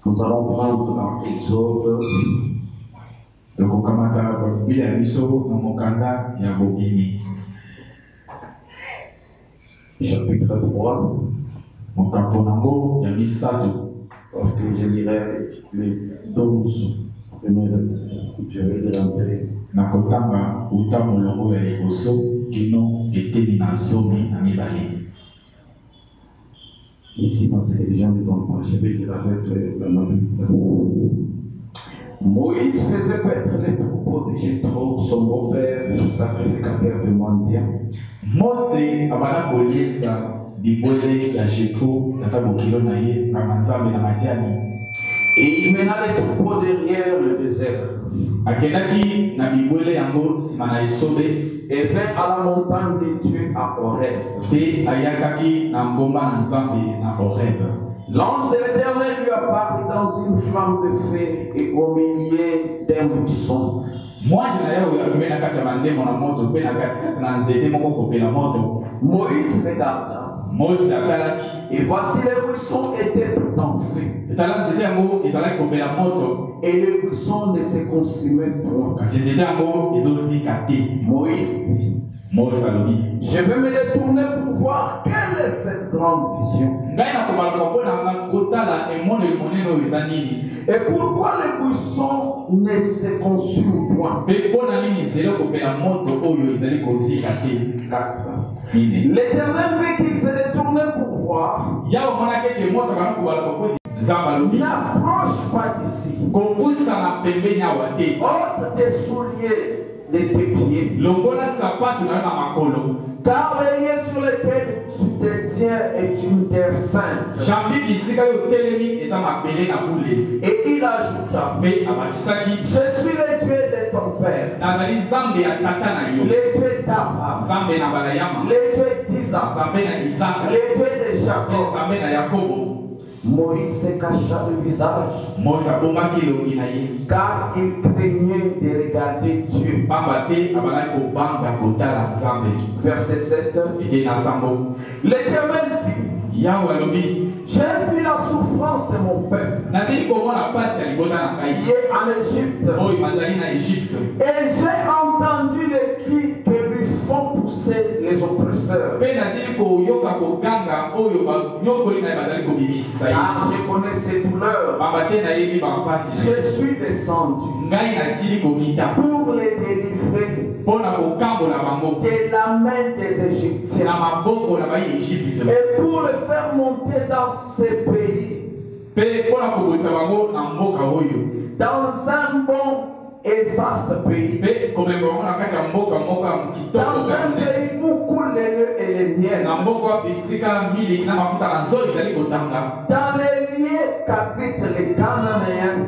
Nous allons prendre dans Exode. Chapitre 3. Ok, je dirais les 12 premiers versets. Je vais les rentrer. Ici, ma télévision ne donne pas. Je vais lire avec la Bible. Moïse faisait paître les troupeaux de Jéthro, son beau-père, sacrificateur de mendiants. Mose abana kolisa bibwele ya Jéthro tata bokilo na ye na manzambe na matiani. Et il mena les troupeaux derrière le désert. Akenaki na bibwele yango simana isobe et vint à la montagne de Dieu à Horeb. Te ayakaki na ngomba na Nzambe na Horeb. L'ange de l'Éternel lui apparut dans une flamme de feu et au milieu d'un buisson. Moi je n'ai eu na kati ya mandemo na moto pe na kati na nzete moko kopela moto. Moïse regarda. Mose atalaki. Et voici les buissons étaient tout en feu. Etala nzete yango ezalaki kopela moto. Et les buissons ne se consumaient point. Kasi nzete yango ezozika te. Moïse dit. Mose alobi. Je vais me détourner pour voir quelle est cette grande vision. Et pourquoi les buissons ne se consument point? L'Éternel veut qu'il se détourne pour voir. N'approche pas d'ici. Ôte tes souliers de tes pieds. Car les lieux sur lesquels tu te tiens est une terre sainte. Et il ajouta, je suis le Dieu de ton père, le Dieu d'Abraham, le Dieu d'Isaac, le Dieu de Jacob. Moïse se cacha le visage, car il craignait de regarder Dieu. Verset 7. L'Éternel dit, j'ai vu la souffrance de mon peuple qui est en Égypte, et j'ai entendu les cris que lui font pousser les oppresseurs. Car je connais ses douleurs. Je suis descendu pour les délivrer de la main des Égyptiens et pour les faire monter dans ces pays, dans un bon et vaste pays, dans un pays où coule le lait et le miel, dans les lieux qu'habitent les Cananéens,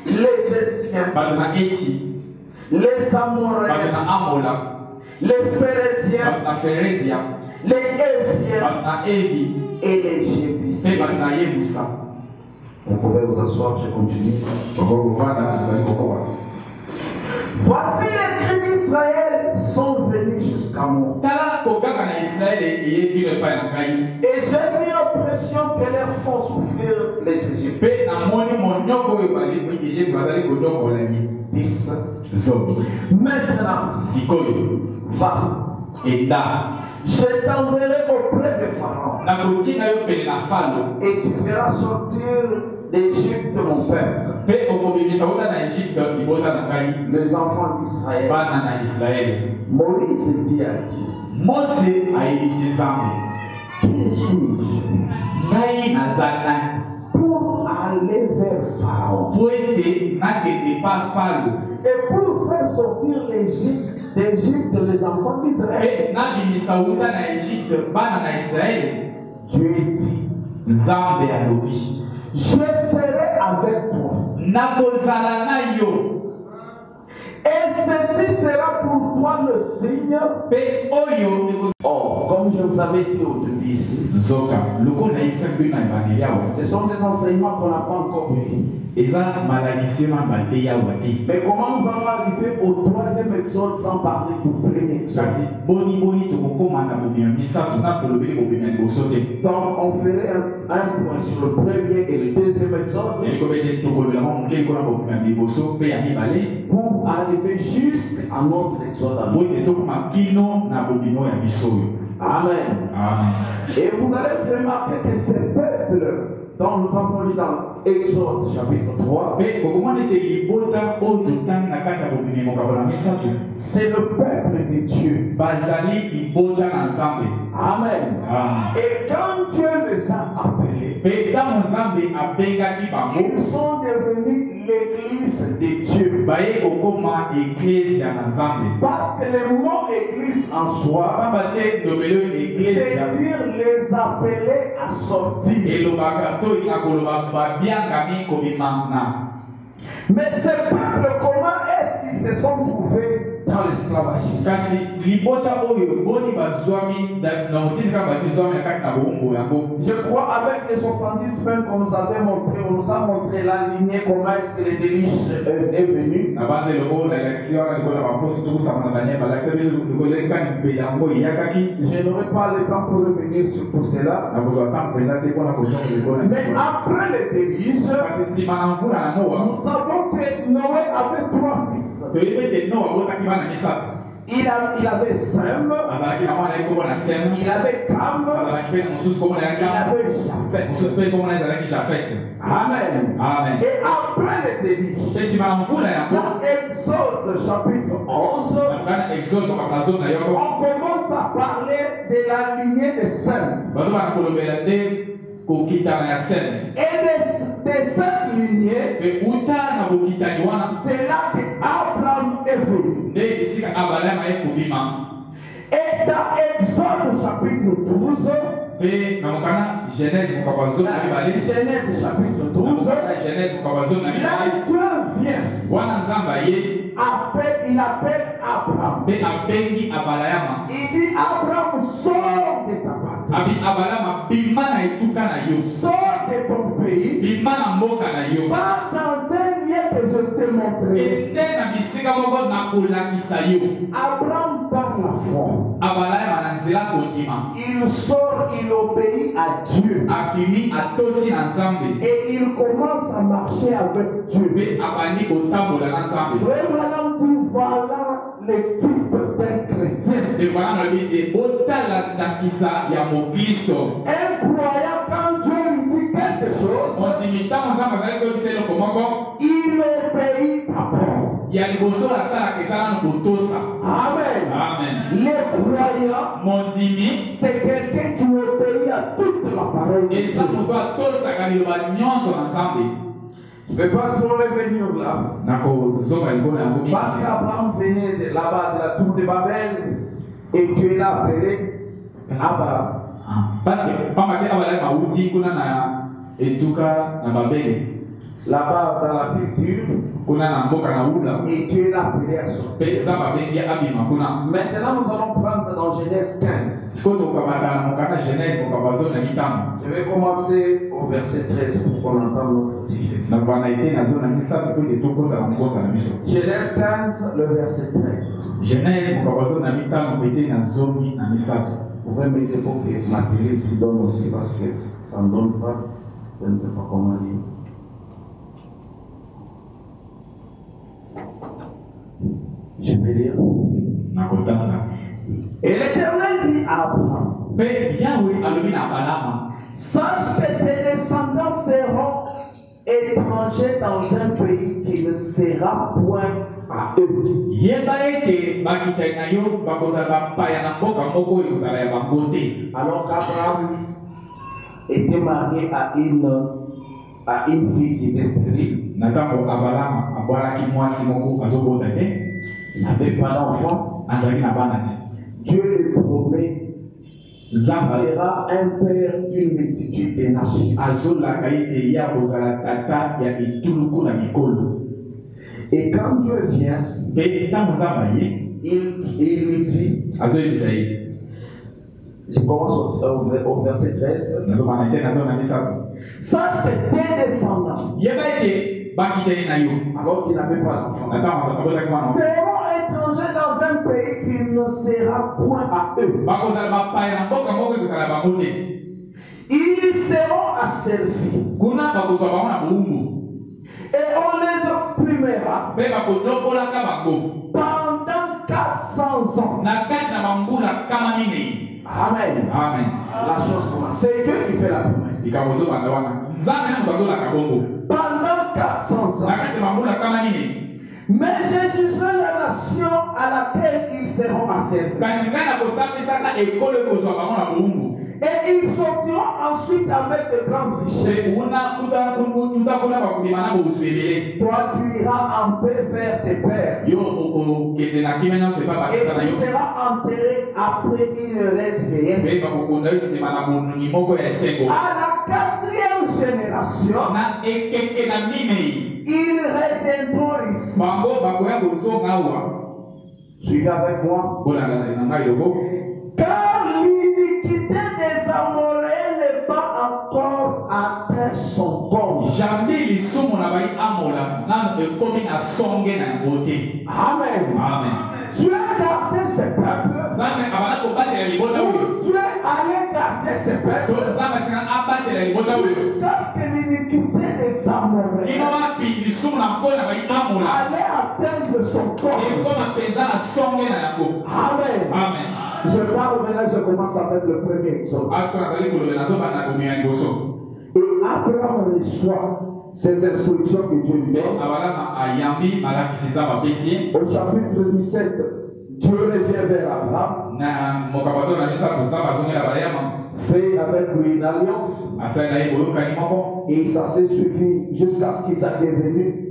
les Essiens, les Amoréens, les Phérésiens, les Éviens et les Jébusiens. Vous pouvez vous asseoir, je continue. Voici les cris d'Israël sont venus jusqu'à moi. Et j'ai vu l'oppression que leur font souffrir les Égyptiens. 10. Maintenant, va. Et là, je t'enverrai auprès de Pharaon. Et tu feras sortir d'Égypte mon père, les enfants d'Israël. Moïse dit à Dieu, qui suis-je pour aller vers Pharaon et pour faire sortir d'Égypte les enfants d'Israël? Dieu dit, je serai avec toi. Et ceci sera pour toi le signe. Oh, comme je vous avais dit au début ici, ce sont des enseignements qu'on n'a pas encore eu. Mais comment nous allons arriver au troisième exode sans parler du premier exode? Donc on ferait un point sur le premier et le deuxième exode pour arriver jusqu'à notre exode. Amen. Et vous allez remarquer que ces peuples dont nous avons lu dans Exode chapitre 3, c'est le peuple de Dieu. Amen. Et quand Dieu les a appelés, ils sont devenus l'église de Dieu. Parce que le mot église en soi veut dire les appeler à sortir. Mais ces peuples, comment est-ce qu'ils se sont trouvés dans l'esclavage? Je crois avec les 70 semaines qu'on nous avait montré, on nous a montré la lignée, comment est-ce que les délices est venu. Je n'aurai pas le temps pour revenir sur tout cela. Mais après les délices, nous savons que Noé avait 3 fils. Il avait Sem, il avait Cam, il avait Japheth. Amen. Et après les délices, dans Exode chapitre 11, on commence à parler de la lignée de Sem. Et de cette lignée, c'est là qu'Abraham est venu. Et dans Exode chapitre 12, Genèse chapitre 12, là Dieu vient. Il appelle Abraham. Il dit Abraham, sors de ta patrie. Sors de ton pays. Pars dans un lieu que je te montrerai. Abraham par la foi. Il sort, il obéit à Dieu. Et il commence à marcher avec Dieu. Madame dit voilà le type d'un chrétien. Incroyable, quand Dieu lui dit quelque chose, il obéit d'abord. Amen. Les croyants, c'est quelqu'un qui obéit à toute la parole de Dieu. Je ne vais pas trop revenir là. Parce qu'Abraham venait de là-bas, de la tour de Babel, et Dieu l'a appelé Abraham. Là-bas, dans la culture, et Dieu l'a appelé à sortir. Maintenant, nous allons prendre dans Genèse 15. Je vais commencer au verset 13 pour qu'on entende notre sujet. Genèse 15, le verset 13. Vous pouvez mettre pour que ma télé s'y donne aussi parce que ça ne donne pas. Je ne sais pas comment dire. Je vais lire. Et l'Éternel dit à Abraham, sache que tes descendants seront étrangers dans un pays qui ne sera point à eux. Alors qu'Abraham était marié à une fille qui était stérile. Il n'avait pas d'enfant. Dieu lui promet qu'il sera un père d'une multitude de nations. Et quand Dieu vient, il lui dit, je commence au verset 13. Sache que tes descendants alors qu'il n'avait pas d'enfant. Seront étrangers dans un pays qui ne sera point à eux. Ils seront asservis. Et on les opprimera pendant 400 ans. Amen. Amen. La chose commence. C'est Dieu qui fait la promesse. Pendant 400 ans. Mais je jugerai la nation à laquelle ils seront asservis. Et ils sortiront ensuite avec de grandes richesses. Toi, tu iras en paix vers tes pères. Et tu seras enterré après une reste vieillesse. À la 4e génération, ils reviendront ici. Suivez avec moi. Car l'iniquité des Amoréens n'est pas encore atteint son corps. Amen. Amen. Tu as gardé ces peuples. Tu es allé garder ces peuples. Jusqu'à ce que l'iniquité des Amoréens allait atteindre son corps. Amen. Amen. Je parle maintenant, je commence avec le premier exode. Et Abraham reçoit ces instructions que Dieu lui donne. Au chapitre 17, Dieu revient vers Abraham. Fait avec lui une alliance. Et ça s'est suivi jusqu'à ce qu'Isaac est venu.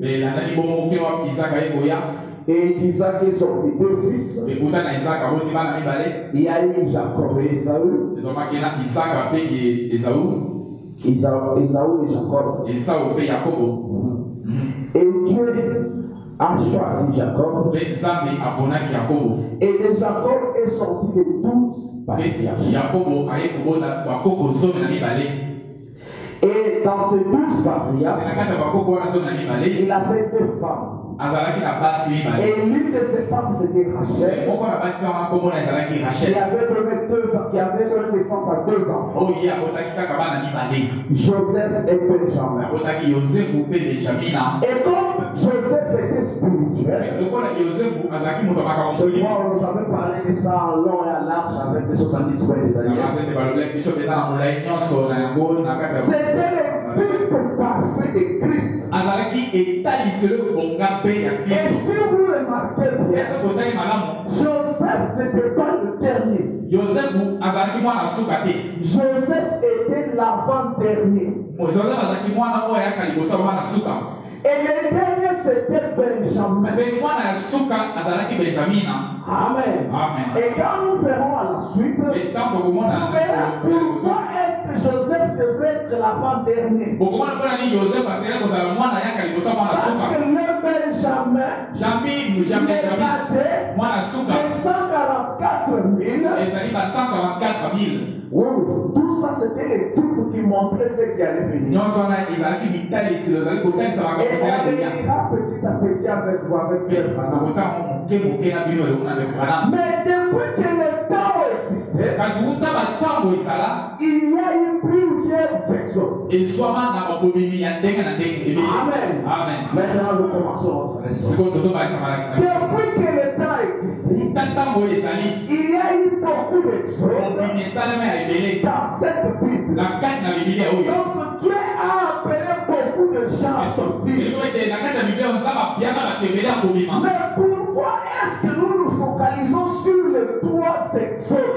Et Isaac est sorti 2 fils. Il y a eu Jacob et Esaü. Esaü et Jacob. Et Dieu a choisi Jacob. Et de Jacob est sorti les 12 patriarches. Et dans ces 12 patriarches, il avait 2 femmes. Et l'une de ces femmes c'était Rachel. Qui avait donné naissance à 2 enfants. Joseph et Benjamin. Et comme Joseph était spirituel, nous avons parlé de ça en long et en large avec les 70 points détaillés. C'était le type parfait de Christ. Et si vous remarquez bien, Joseph n'était pas le dernier. Joseph était l'avant-dernier. Et le dernier c'était Benjamin. Amen. Et quand nous verrons à la suite, nous verrons pourquoi est-ce que Joseph devait être l'avant-dernier. Parce que le Benjamin, les cadets, les 144 000. Oui, tout ça c'était les types qui montraient ce qui allait venir. Et on ira petit à petit avec vous, avec Pierre. Mais depuis que le temps existait, il y a eu plusieurs exodes. Amen. Maintenant nous commençons notre leçon. Depuis que le temps existait, il y a eu beaucoup d'exodes dans cette Bible. Donc Dieu a appelé beaucoup de gens à sortir. Mais pourquoi est-ce que nous nous focalisons sur les 3 exodes?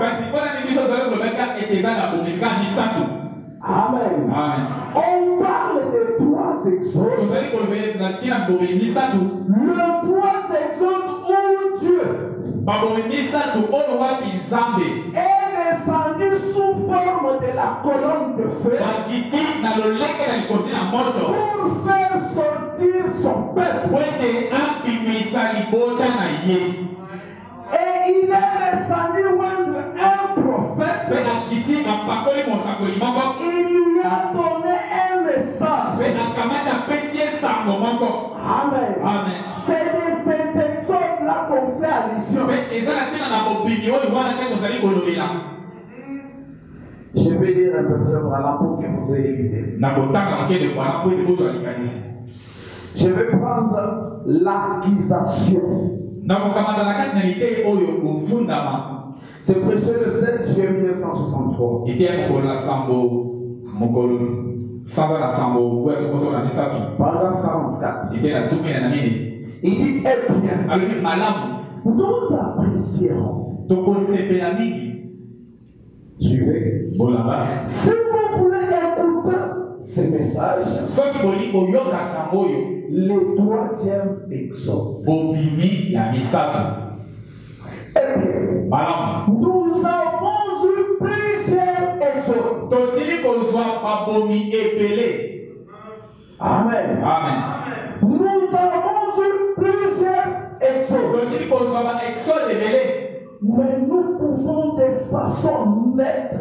Amen. On parle des 3 exodes. Le 3 exodes où Dieu est descendu sous forme de la colonne de feu pour faire sortir son peuple. Et il est descendu rendre un prophète. Il lui a donné un message. C'est de ces exemples-là qu'on fait allusion. Je vais lire un peu frère Branham pour que vous ayez l'idée. Je vais prendre l'accusation. C'est prêché le 7 juillet 1963. Paragraphe 44. Il dit, eh bien, nous apprécierons. Suivez. Si vous voulez écouter ces messages, le troisième exode. Nous avons eu plusieurs exodes. Amen. Amen. Nous avons eu plusieurs exodes. Mais nous pouvons de façon nette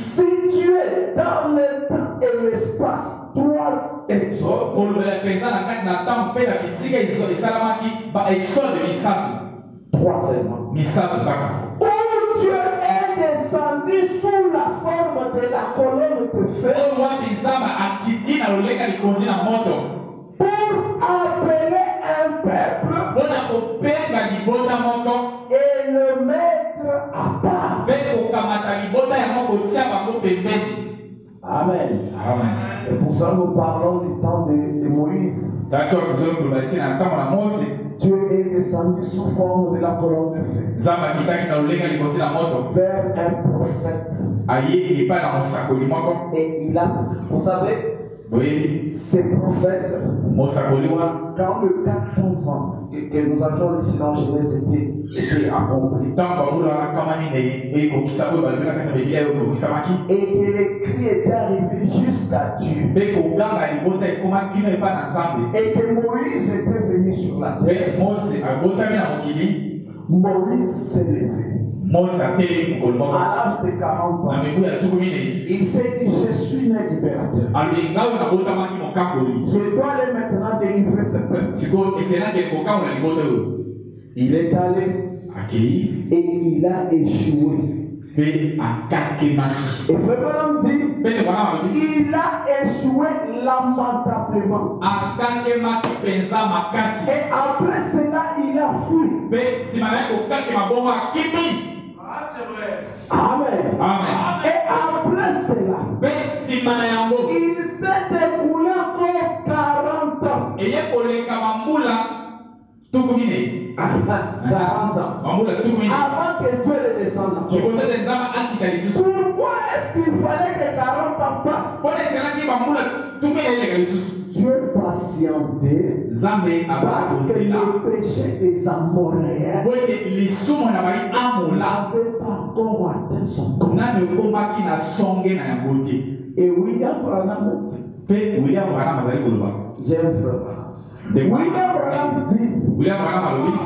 situer dans le temps et l'espace trois exodes. Troisièmement, où Dieu est descendu sous la forme de la colonne de feu pour appeler un peuple et le mettre à part. Amen. Amen. C'est pour ça que nous parlons du temps de Moïse. Dieu est descendu sous forme de la colonne de feu vers un prophète. Et il a, vous savez, ces prophètes, quand le 400 ans que nous avions ici dans Genèse était accompli, et que l'écrit était arrivé jusqu'à Dieu, et que Moïse était venu sur la terre, Moïse s'est levé. À l'âge de 40 ans, il s'est dit, je suis un libérateur. Je dois aller maintenant délivrer ce peuple. Il est allé et il a échoué. Et Frère dit, il a échoué lamentablement. Et après cela, il a fui. Amen. Amen. Et après cela, il s'est écoulé encore 40 ans. 40 ans. Avant que Dieu le descende. Pourquoi est-ce qu'il fallait que 40 ans passent? Dieu patientait parce que le péché des Amoréens n'avait pas encore atteint son corps. Et William Branham dit, j'aime frère. William Branham dit,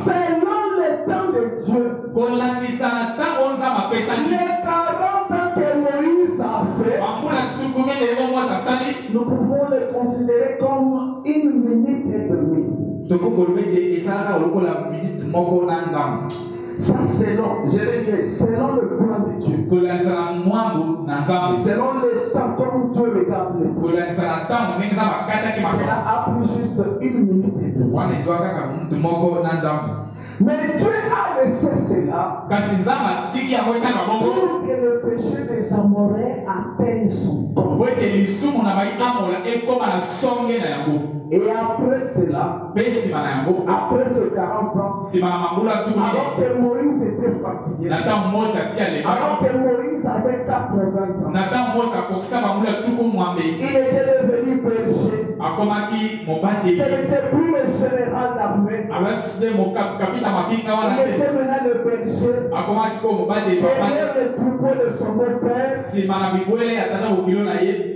selon le temps de Dieu, les 40 ans que Moïse a fait, nous pouvons les considérer comme une minute et demie. Ça selon, je vais dire, selon le plan de Dieu. Selon le temps comme Dieu regarde le plan. Cela a pris juste une minute et demie. Mais Dieu a laissé cela pour que le péché des Amoréens atteigne son corps. Et après cela, après ces 40 ans, alors que Moïse était fatigué, alors que Moïse avait 80 ans, il était devenu berger. Ce n'était plus le général d'armée. Il était maintenant le berger. Derrière le troupeau de son beau-père,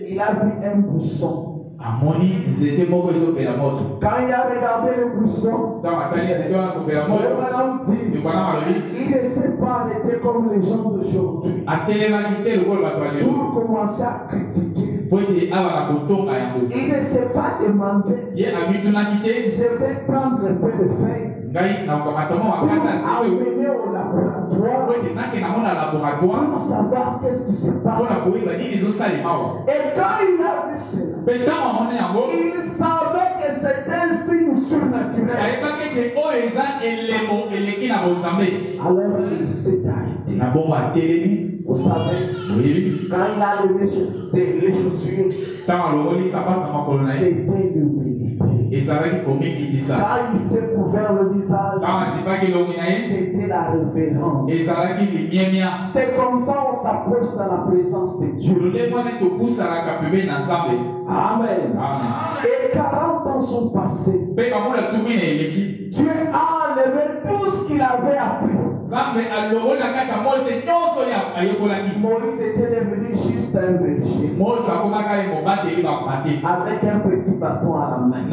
il a vu un buisson. Quand il a regardé le buisson, il ne s'est pas arrêté comme les gens d'aujourd'hui pour commencer à critiquer. Il ne s'est pas demandé. Je vais prendre un peu de feuilles pour amener au laboratoire pour savoir qu'est-ce qui se passe. Et quand il a vu cela, il savait que c'était un signe surnaturel. Alors il s'est arrêté. Vous savez, quand il a levé les chaussures, c'était l'humilité. Quand il s'est couvert le visage, c'était la révérence. C'est comme ça qu'on s'approche dans la présence de Dieu. Amen. Et 40 ans sont passés. Dieu a enlevé tout ce qu'il avait appris. Moïse était devenu juste un berger avec un petit bâton à la main,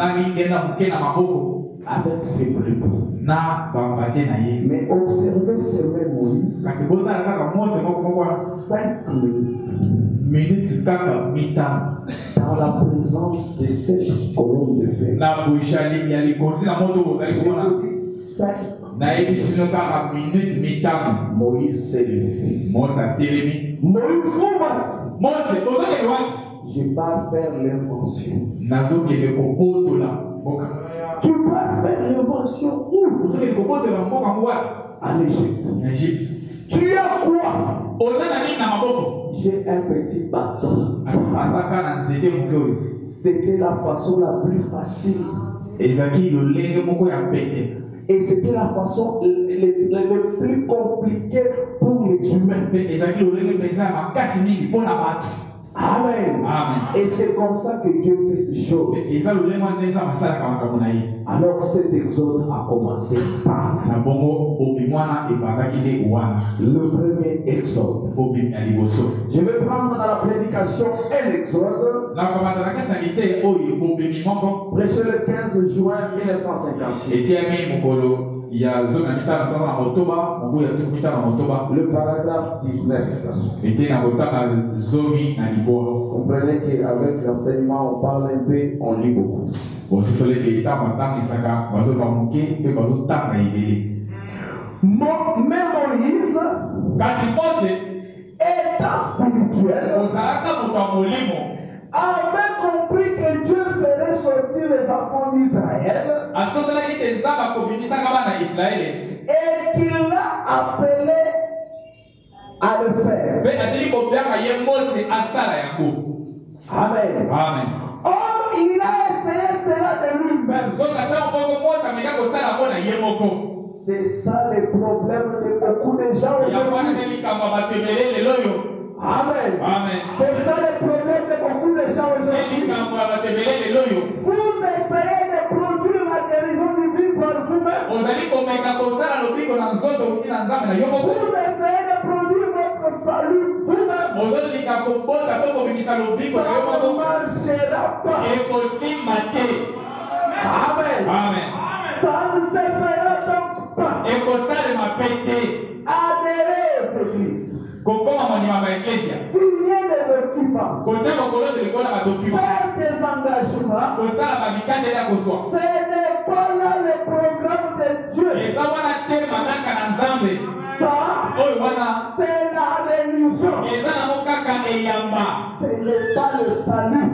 avec ses brebis. Mais observez ce même Moïse 5 minutes dans la présence de cette colonne de feu. 5 Moïse s'est levé. Moïse, je pars faire l'invention. Tu pars faire l'invention où? En Égypte. Tu as quoi? J'ai un petit bâton. C'était la façon la plus facile. Et c'était la façon la plus compliquée pour les humains. Amen. Et c'est comme ça que Dieu fait ces choses. Alors cet exode a commencé par le premier exode. Je vais prendre dans la prédication un exode. Prêché le 15 juin 1956. Le paragraphe 19. Comprenez qu'avec l'enseignement, on parle un peu, on lit beaucoup. Mais Moïse, étant spirituel, avait compris que Dieu ferait sortir les enfants d'Israël et qu'il l'a appelé à le faire. Amen. Or, il a essayé cela de lui-même. C'est ça le problème de beaucoup de gens aujourd'hui. Amen. C'est ça le problème de beaucoup de gens aujourd'hui. Vous essayez de produire la guérison divine par vous-même. Vous essayez de produire votre salut vous-même. Ça ne marchera pas. Amen. Ça ne se fera donc pas. Adhérez aux églises. Signer des documents. Faire des engagements. Ce n'est pas là le programme de Dieu. Ça, c'est la religion. Ce n'est pas le salut.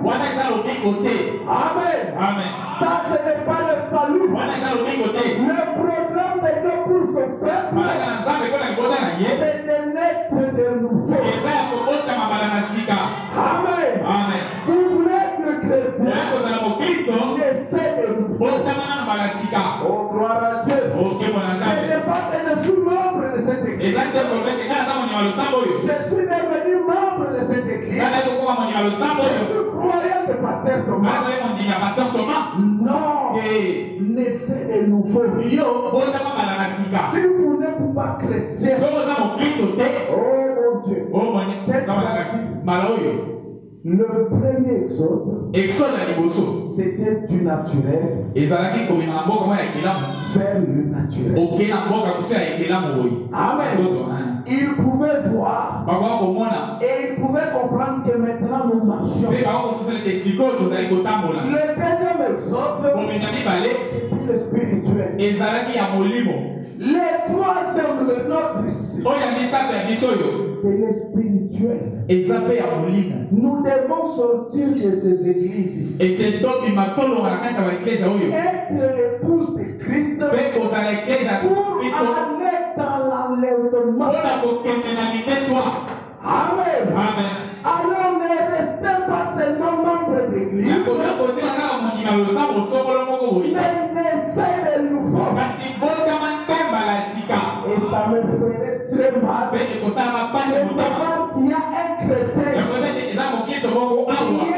Amen. Ça, ce n'est pas le salut. Le programme de Dieu pour ce peuple, c'est de naître de nouveau. Amen. Vous voulez être chrétien, naissez de nouveau. Oh, gloire à Dieu. Ce n'est pas que je suis membre de cette église. Je suis devenu membre de cette église. Je suis croyant de pasteur Thomas. Non. Naissez de nouveau. Si vous n'êtes pas chrétien, oh mon Dieu, cette fois-ci, le premier exode, c'était du naturel vers le naturel. Amen. ils pouvaient voir et ils pouvaient comprendre que maintenant nous marchions. Le deuxième exode, c'était le spirituel. Le troisième, le nôtre ici, c'est le spirituel. Nous devons sortir de ces églises ici. Être l'épouse de Christ pour aller dans l'enlèvement. Amen. Alors ne restez pas seulement membre d'église, mais n'essayez de nous former. Et ça me ferait très mal de savoir qu'il y a un chrétien qui est né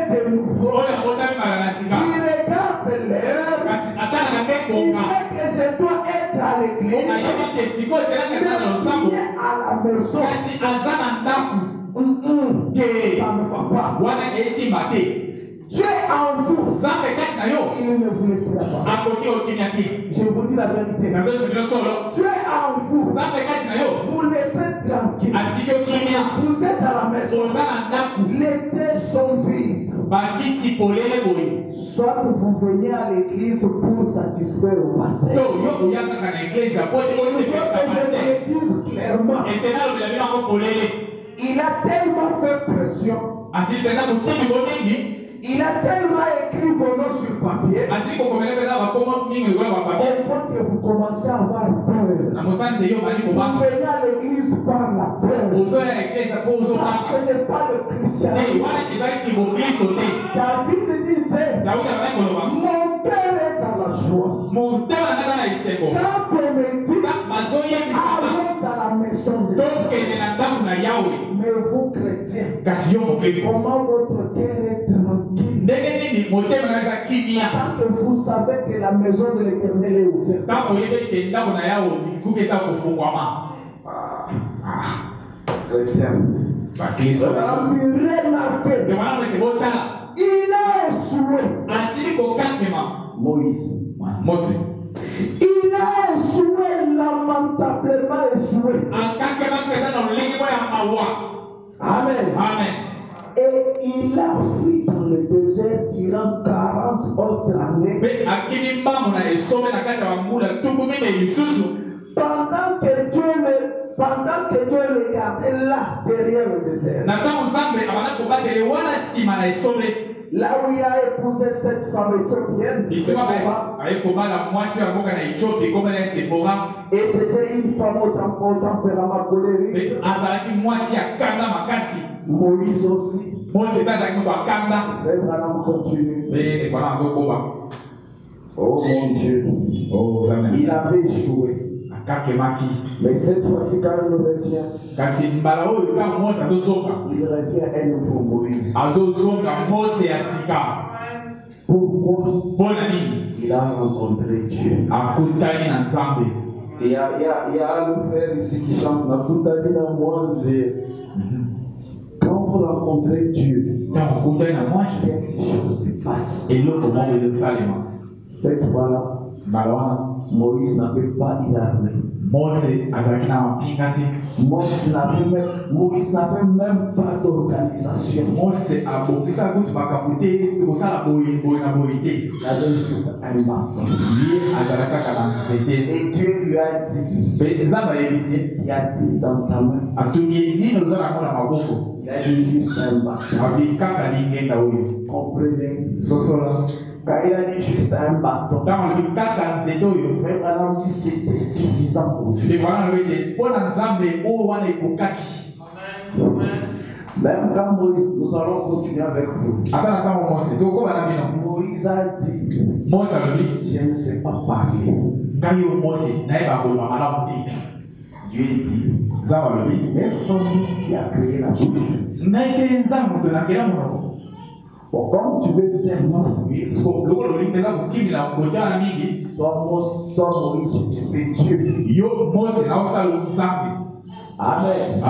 de nouveau, qui regarde l'heure, il sait que je dois être à l'église, mais il est à la maison. Ça ne va pas. Dieu en vous, il ne vous laissera pas. Je vous dis la vérité. Dieu en vous, vous laissez tranquille. Vous êtes à la maison, laissez son vide. Soit vous venez à l'église pour satisfaire le pasteur. Il faut que je le dise clairement. Il a tellement fait pression. Il a tellement écrit vos noms sur papier. Au point que vous commencez à avoir peur. Vous venez à l'église par la peur. Ça, ce n'est pas le christianisme. David disait, mon cœur est dans la joie. Quand on me dit, allez dans la maison de Dieu. Mais vous, chrétiens, comment votre cœur est tranquille? Tant que vous savez que la maison de l'Éternel est ouverte. Chrétien, remarquez, il a échoué. Moïse. Il a échoué, lamentablement échoué. Amen. Et il a fui dans le désert durant 40 autres années. Pendant que Dieu le gardait là, derrière le désert. Là où il a épousé cette femme éthiopienne. Et c'était une femme au tempérament colérique. Moïse aussi. Abraham continue. Oh mon Dieu. Il avait échoué. Mais cette fois-ci, quand il revient, il revient à nouveau Moïse. Pourquoi? Il a rencontré Dieu. Il y a le frère ici qui chante quand vous rencontrez Dieu, quelque chose se passe. Cette fois-là, Moïse n'avait pas une armée. Moïse n'avait même pas d'organisation. Il avait juste un bâton. Et Dieu lui a dit, il a dit dans ta main. Il a dit juste un bâton. Comprenez? Quand il a dit juste un bâton, vraiment si c'était suffisant pour Dieu. Même quand Moïse, nous allons continuer avec vous. Moïse a dit, je ne sais pas parler. Dieu dit, n'est-ce pas lui qui a créé la bouche? Bon, comme tu veux tellement fuir, toi Moïse, tu fais Dieu. Amen.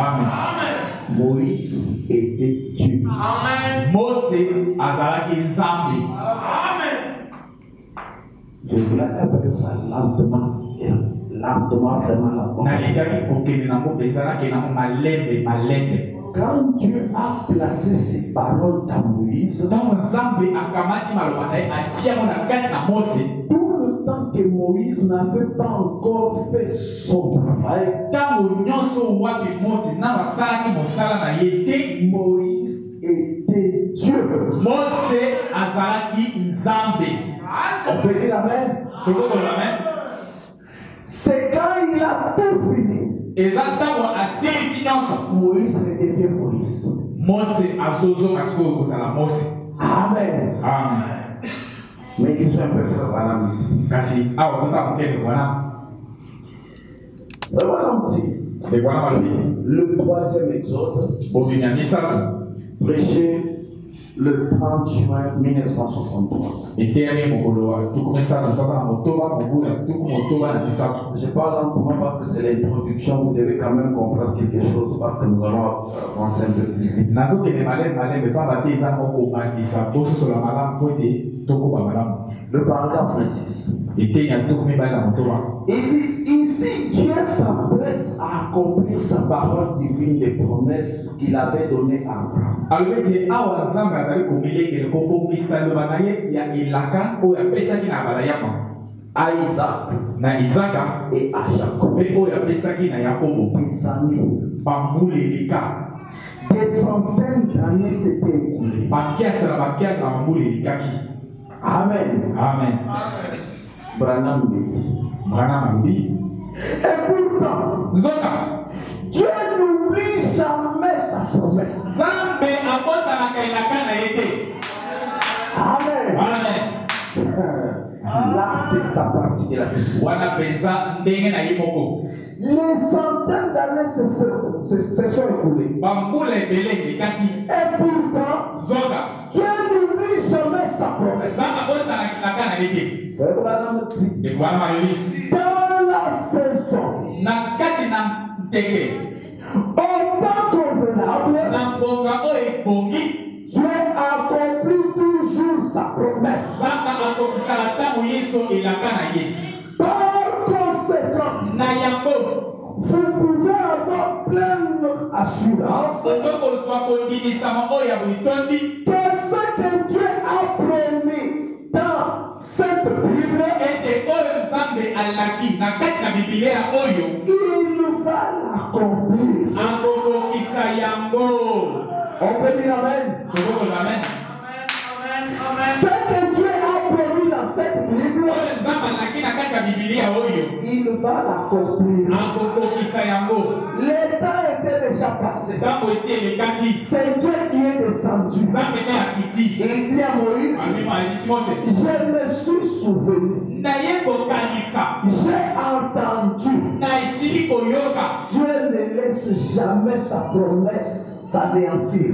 Moïse était Dieu. Je voulais faire ça lentement. lentement, vraiment lentement. Quand Dieu a placé ses paroles dans Moïse, tout le temps que Moïse n'avait pas encore fait son travail, Moïse était Dieu. On peut dire amen. C'est quand il a tout fini. Moïse redevient Moïse. Amen. Mais ils sont un peu frères voilà ici. Le troisième exode, prêché le 30 juin 1963. Je parle lentement parce que c'est l'introduction, vous devez quand même comprendre quelque chose parce que nous allons avancer un peu plus vite. Le paragraphe 26. Il dit ici Dieu s'apprête à accomplir sa parole divine des promesses qu'il avait données à Abraham, à Isaac et à Jacob. Des centaines d'années s'étaient écoulées. Amen. Amen. Branham dit. Et pourtant, Dieu n'oublie jamais sa promesse. Amen. Amen. Là, c'est sa particularité. Les centaines d'années se sont écoulées. Et pourtant, Dieu n'oublie jamais sa promesse. Dans la saison, au temps convenable, Dieu accomplit toujours sa promesse. Par conséquent, vous pouvez avoir pleine assurance que ce que Dieu a promis dans cette Bible, il va l'accomplir. On peut dire amen. Ce que Dieu a promis dans cette Bible, il va l'accomplir. L'état était déjà passé. C'est Dieu qui est descendu. Il dit à Moïse, je me suis souvenu. J'ai entendu. Dieu ne laisse jamais sa promesse s'anéantir.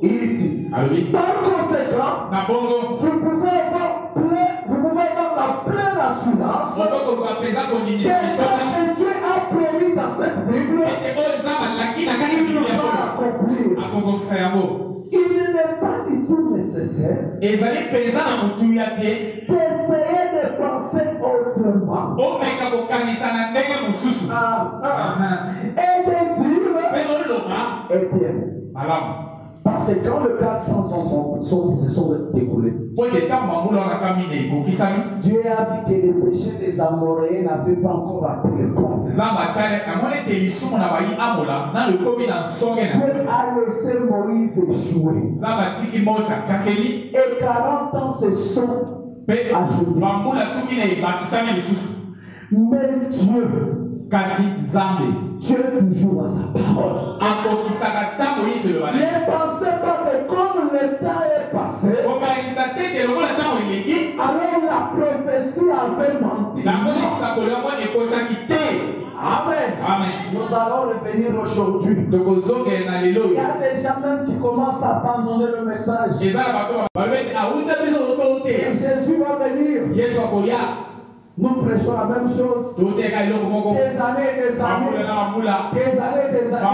Il dit, par conséquent, vous pouvez avoir la pleine assurance que ce que Dieu a promis dans cette Bible, il va l'accomplir. Il n'est pas du tout nécessaire d'essayer de penser autrement et de dire eh bien, parce que quand le 400 se sont déroulés, Dieu a vu que les péchés des Amoréens n'avaient pas encore atteint le corps. Dieu a laissé Moïse échouer. Et 40 ans se sont ajoutés. Mais Dieu toujours à sa parole. Ne pensez pas que comme le temps est passé, alors la prophétie avait menti. Amen. Amen. Nous allons revenir aujourd'hui. Il y a des gens même qui commencent à abandonner le message. Et Jésus va venir. Nous prêchons la même chose. Des années et des années. Des années et des années.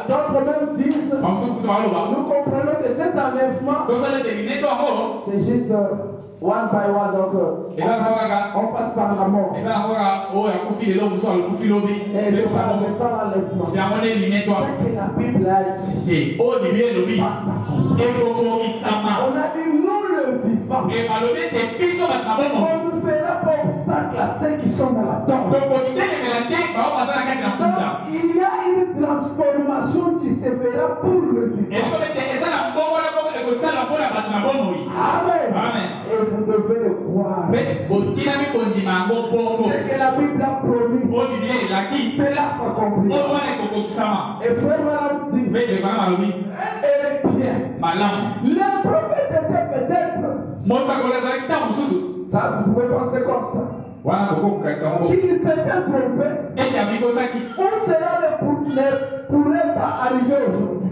D'autres même disent, nous comprenons que cet enlèvement, c'est juste One by one, donc on passe par la mort. Et c'est ça l'enlèvement. C'est que la Bible a dit. On a dit nous le vivant. On ne fera pas obstacle à ceux qui sont dans la tombe. Donc il y a une transformation qui se fera pour le vivant. Amen. Et vous devez le croire. Ce que la Bible a promis, cela s'accomplira. Et frère Malam dit, elle est bien. Le prophète était peut-être. Ça, vous pouvez penser comme ça. Qu'il s'était trompé. On cela ne pourrait pas arriver aujourd'hui.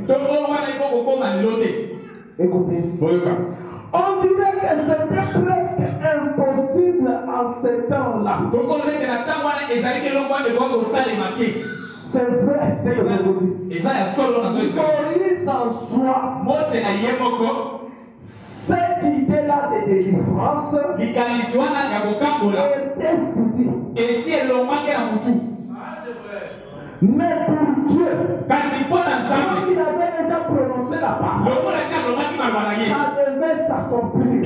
Écoutez. On dirait que c'était presque impossible en ces temps-là. C'est vrai, c'est ce que je vous dis. Moïse en soi, cette idée-là de délivrance était finie. Mais pour Dieu, quand il avait déjà prononcé la parole, ça devait s'accomplir.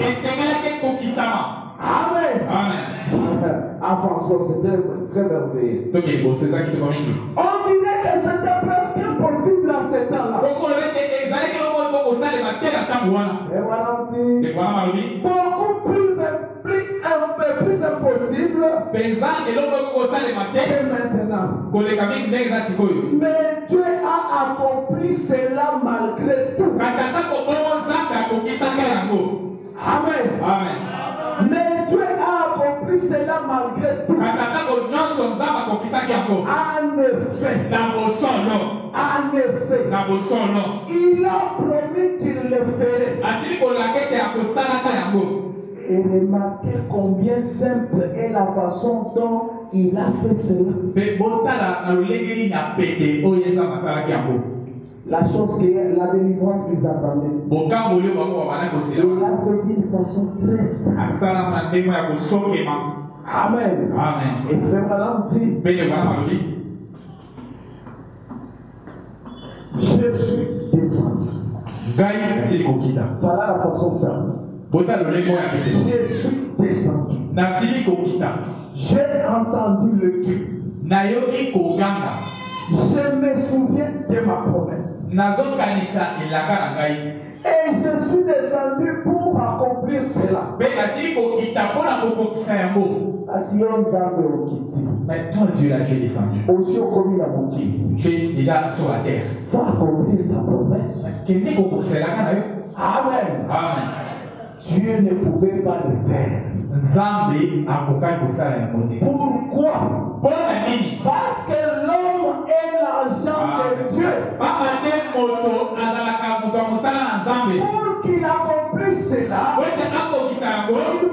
Amen. Avançons, c'était très merveilleux. On dirait que c'était presque impossible en ce temps-là. Et voilà, beaucoup plus impossible que maintenant. Mais Dieu a accompli cela malgré tout. Amen. Mais Dieu a accompli cela malgré tout. En effet, il a promis qu'il le ferait. Et remarquez combien simple est la façon dont il a fait cela. La chose qui est la délivrance qu'ils attendaient. Il a fait d'une façon très simple. Amen. Et frère Madame dit, je suis descendu. Voilà la façon simple. Je suis descendu. J'ai entendu le cri. Je me souviens de ma promesse. Et je suis descendu pour accomplir cela. Mais toi, Dieu, là, tu es descendu. Tu es déjà sur la terre. Pour accomplir ta promesse. Amen. Dieu ne pouvait pas le faire. Pourquoi? Parce que l'homme est l'agent de Dieu. Pour qu'il accomplisse cela, il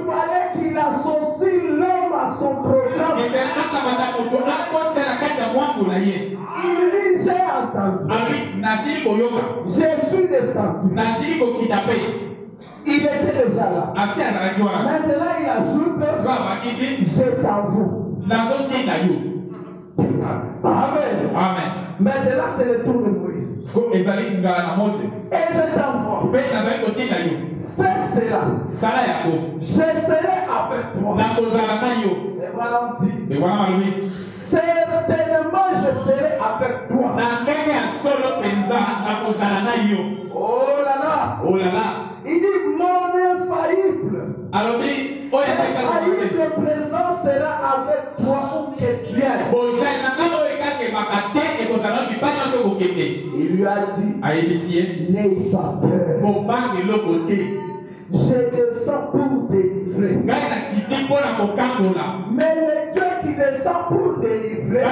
fallait qu'il associe l'homme à son programme. Il dit, j'ai entendu. Je suis descendu. Il était déjà là. Maintenant, il ajoute, je t'avoue. Amen. Maintenant, c'est le tour de Moïse. Et je t'envoie. Fais cela. Je serai avec toi. Et voilà, on dit, certainement je serai avec toi. Oh là là. Il dit mon infaillible. Infaillible présence sera avec toi où que tu es. Il lui a dit, n'aie pas peur. Je descends pour délivrer. Mais le Dieu qui descend pour délivrer.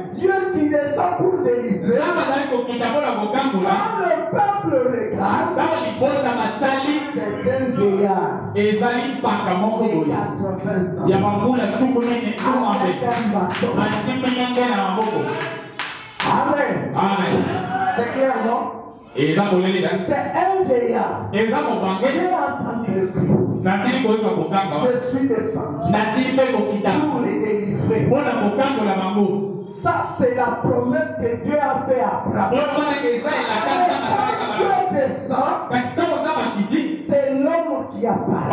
Dieu qui descend pour délivrer. Quand le peuple regarde, c'est un vieillard. Et 80 ans. Avec un bâton. Amen. C'est clair, non? C'est un vieillard. J'ai entendu le cri. Je suis descendu pour les délivrer. Ça, c'est la promesse que Dieu a fait à Abraham. Quand Dieu descend, c'est l'homme qui apparaît.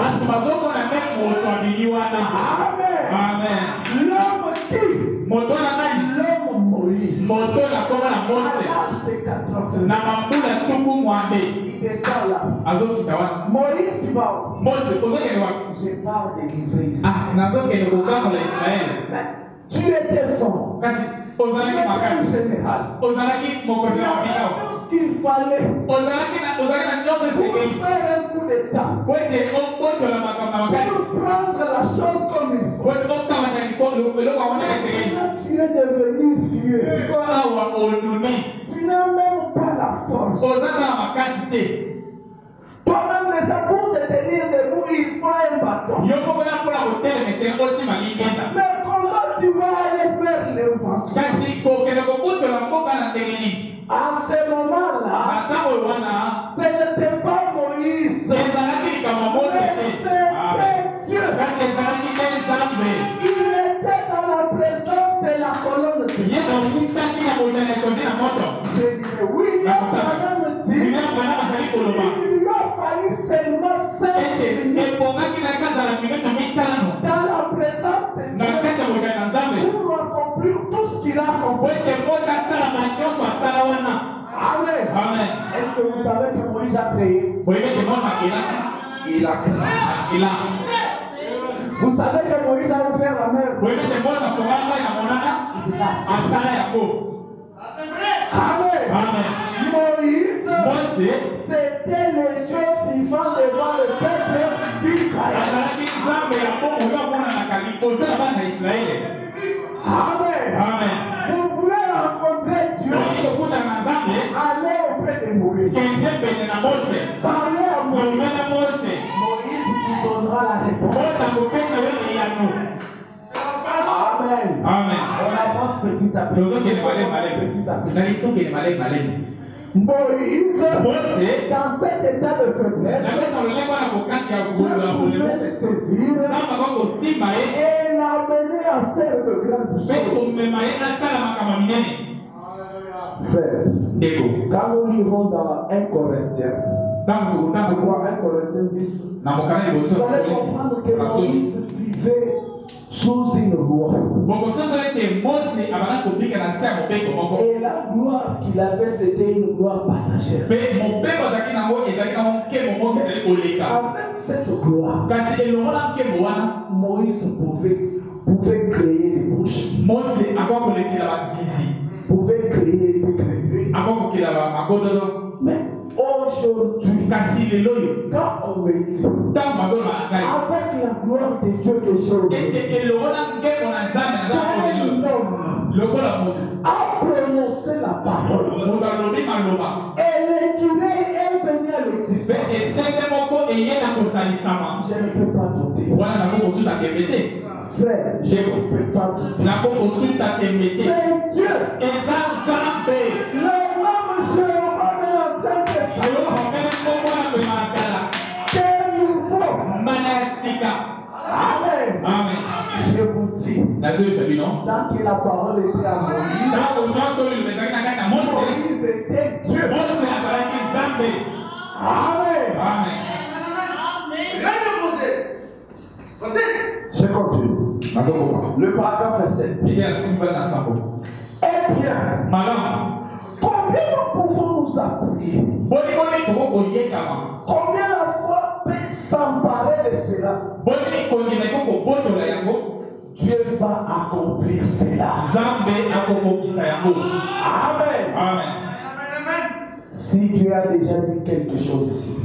Amen. L'homme qui? L'homme Moïse. À l'âge de 80 ans. Il descend là. Moïse, tu vas où? Je pars délivrer ici. Tu étais fort. Tu étais général. Tu avais tout ce qu'il fallait pour faire un coup d'état. Pour prendre la chose comme il faut. Tu es devenu vieux. Tu n'as même pas la force. Toi-même déjà pour te tenir debout, il faut un bâton. Mais comment tu vas aller faire l'invention? À ce moment-là, ce n'était pas Moïse, mais c'était Dieu. Il était dans la présence de la colonne de Dieu. William dit, il lui a fallu seulement 5 minutes dans la présence de Dieu pour accomplir tout ce qu'il a accompli. Amen. Est-ce que vous savez que Moïse a créé? Il a créé. Vous savez que Moïse a ouvert la mer? Amen. Moïse, c'était le Dieu vivant devant le peuple d'Israël. Amen. Vous voulez rencontrer Dieu? Allez auprès de Moïse. Parlez à Moïse. Moïse vous donnera la réponse. Amen. On avance petit à petit. Moïse, dans cet état de faiblesse, Dieu pouvait le saisir et l'amener à faire de grandes choses. Frère, quand nous lirons dans 1 Corinthiens, je crois 1 Corinthiens 10, vous allez comprendre que Moïse vivait sous une loi. Et la gloire qu'il avait, c'était une gloire passagère. Avec cette gloire, Moïse pouvait créer des bouches. Pouvait créer des créés. Mais aujourd'hui, quand on me dit, avec la gloire de Dieu que j'ai a prononcé la parole, et l'équilibre est venu à l'existence, je ne peux pas douter. Frère, je ne peux pas douter. C'est Dieu. Le nom de Jéhovah de l'Ancien Testament. C'est nouveau. Amen. Je vous dis, tant que la parole était à Moïse était Dieu. Amen. Je continue. Le paragraphe verset. Eh bien, combien nous pouvons nous appuyer? Combien la foi peut s'emparer de cela? Dieu va accomplir cela. Amen. Si Dieu a déjà dit quelque chose ici,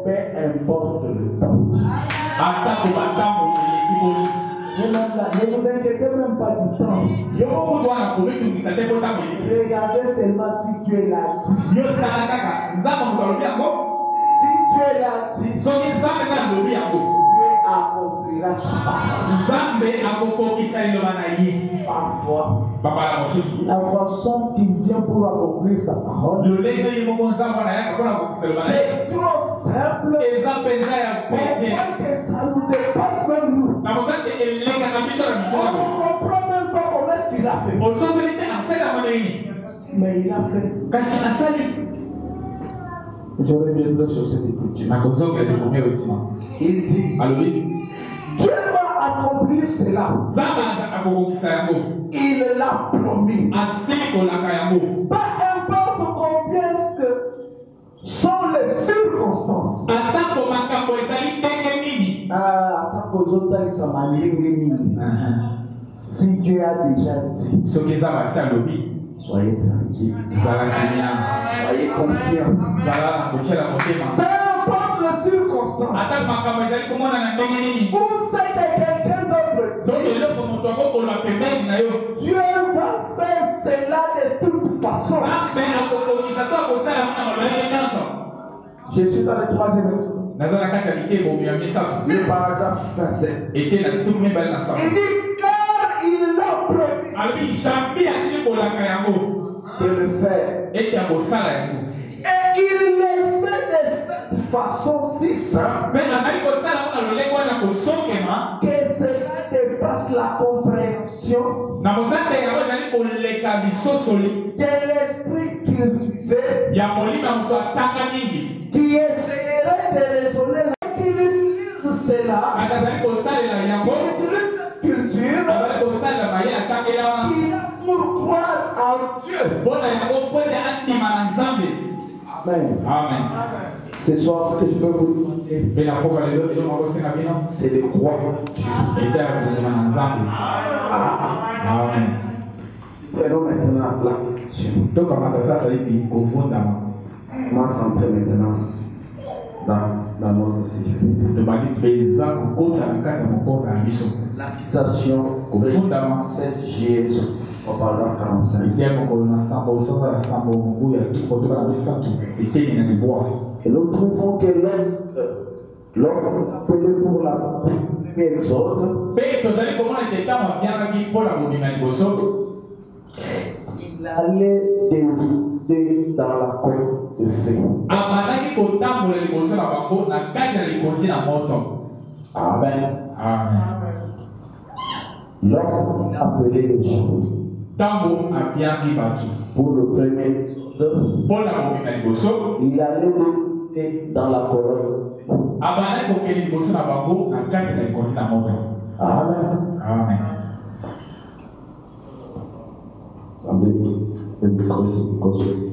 peu importe le temps. Ne vous inquiétez même pas du temps. Regardez seulement si Dieu l'a dit. Si Dieu l'a dit, Dieu accomplit. accomplira sa parole. Parfois, la façon qu'il vient pour accomplir sa parole, c'est trop simple. Pourquoi que ça nous dépasse même nous? On ne comprend même pas comment est-ce qu'il a fait. Mais il a fait. Je reviendrai sur cette écriture. Il dit, Dieu va accomplir cela. Il l'a promis. Peu importe combien sont les circonstances. Si Dieu a déjà dit, soyez tranquille, soyez confiants. Peu importe les circonstances, où c'est que quelqu'un d'autre dit, Dieu va faire cela de toute façon. Je suis dans le troisième verset. Le paragraphe 27. Il dit car il l'a promis de le faire. Et il le fait de cette façon si simple que cela dépasse la compréhension de l'esprit qui vivait, qui essaierait de raisonner, qu'il utilise cela, qu'il utilise cette culture, qu'il a pour croire en Dieu. Amen. Amen. Ce soir, ce que je peux vous demander, c'est de croire en Dieu. Amen. Prenons maintenant la question. Comment s'entrer maintenant dans notre sujet. L'accusation au 7 juillet au paragraphe 45. Et nous trouvons que lorsqu'on appelait pour la première exode, il allait débuter dans la cour de feu. Amen. Amen. Lorsqu'il appelait les gens pour le premier exode, il allait débuter dans la colonne. Amen. Amen. Le micro est construit.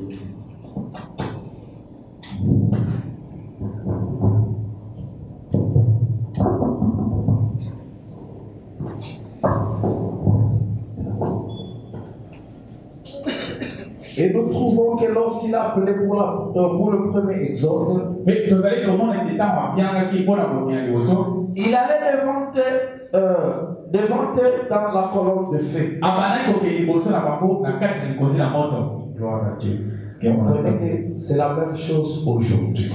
Et nous trouvons que lorsqu'il a appelé pour le premier exode, il allait devant eux dans la colonne de feu. C'est la même chose aujourd'hui.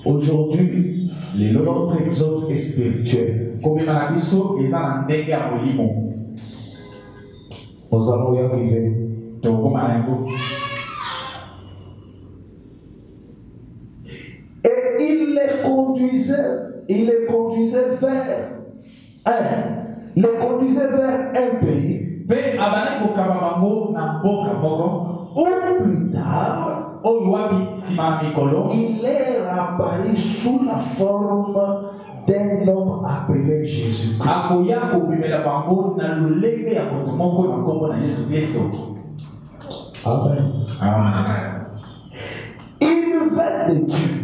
Aujourd'hui, notre exode est spirituel. Nous allons y arriver. Et il les conduisait vers un pays où plus tard il est apparu sous la forme d'un homme appelé Jésus-Christ. Amen. Il vint de Dieu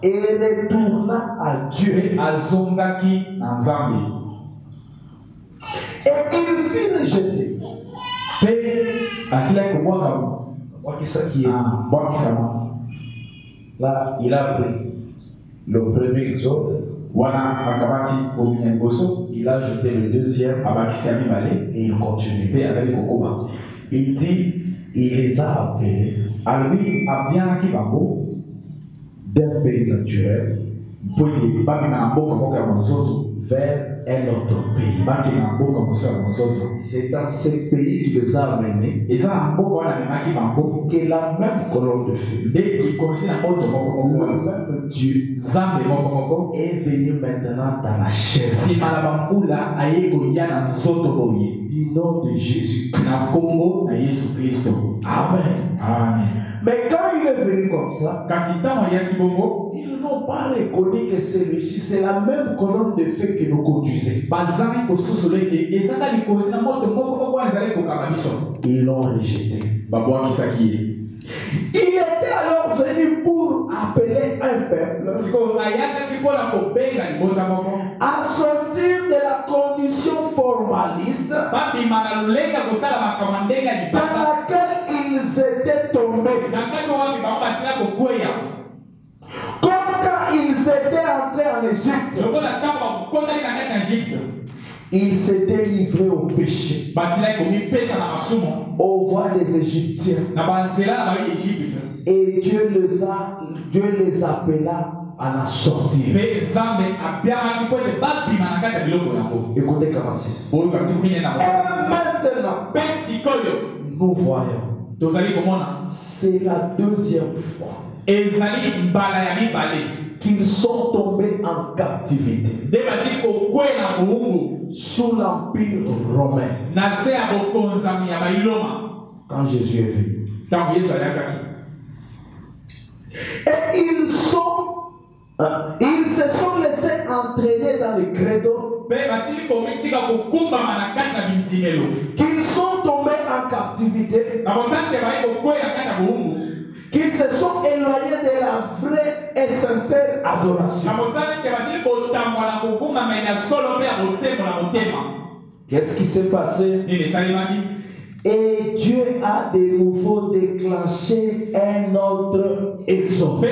et retourna à Dieu. Et il fut rejeté. Là, il a pris le premier exode. Il a jeté le deuxième et il continue. Il dit, il les a appelés d'un pays naturel vers un autre pays. C'est dans ce pays qui les a amenés que la même colonne de feu, le même Dieu est venu maintenant dans la chair. Du nom de Jésus-Christ. Amen. Amen. Mais quand il est venu comme ça, ils n'ont pas reconnu que celui-ci, c'est la même colonne de feu qui nous conduisait. Ils l'ont rejeté. Il était alors venu pour appeler un peuple à sortir de la condition formaliste dans laquelle ils étaient tombés. Comme quand ils étaient entrés en Égypte, ils s'étaient livrés au péché, aux voies des Égyptiens. Et Dieu les appela à la sortir. Écoutez 46. Et maintenant, nous voyons, c'est la deuxième fois qu'ils sont tombés en captivité sous l'empire romain quand Jésus est venu. Et ils se sont laissés entraîner dans les credos, qu'ils sont tombés en captivité, qu'ils se sont éloignés de la vraie et sincère adoration. Qu'est-ce qui s'est passé? Et Dieu a de nouveau déclenché un autre exode.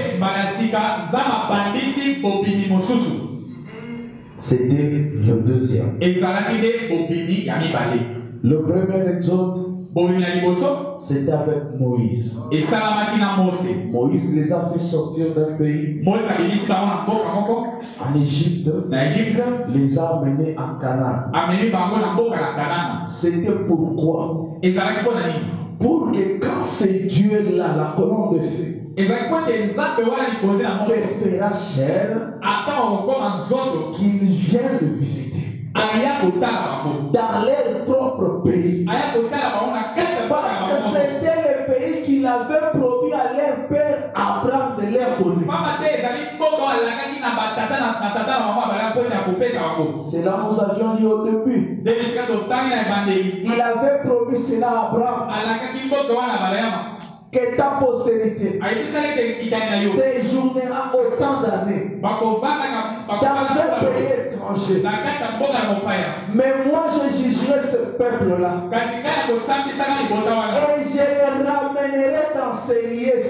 C'était le deuxième. Le premier exode, c'était avec Moïse. Moïse les a fait sortir d'un pays en Égypte, les a amenés en Canaan. C'était pourquoi? Pour que quand c'est Dieu là, la colonne de feu, se fera chair, qu'il vienne le visiter dans leur propre pays. Parce que c'était le pays qu'il avait promis à leur père Abraham de leur donner. C'est là nous avions dit au début. Il avait promis cela à Abraham. Que ta postérité séjournera autant d'années dans un pays étranger. Mais moi je jugerai ce peuple-là et je les ramènerai dans ces lieux.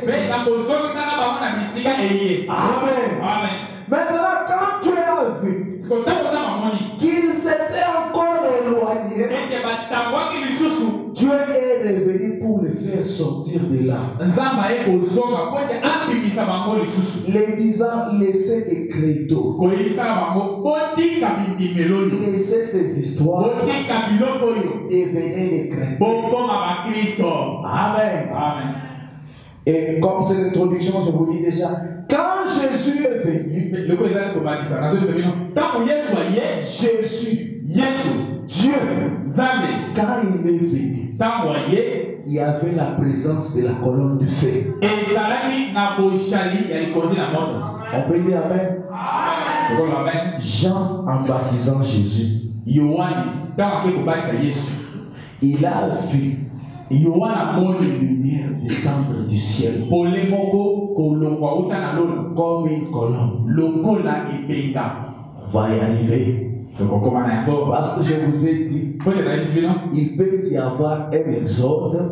Amen. Maintenant, quand tu as vu qu'ils s'étaient encore éloignés, Dieu est revenu pour les faire sortir de là. Les disant, laissez des credos, laissez ces histoires, devenez des chrétiens. Amen. Et comme c'est l'introduction, je vous dis déjà, quand Jésus est venu, Jésus, Dieu, quand il est venu, il y avait la présence de la colonne de feu. On peut dire Amen. Jean, en baptisant Jésus, il a vu une lumière descendre du ciel comme une colonne. On va y arriver. Parce que je vous ai dit, il peut y avoir un exode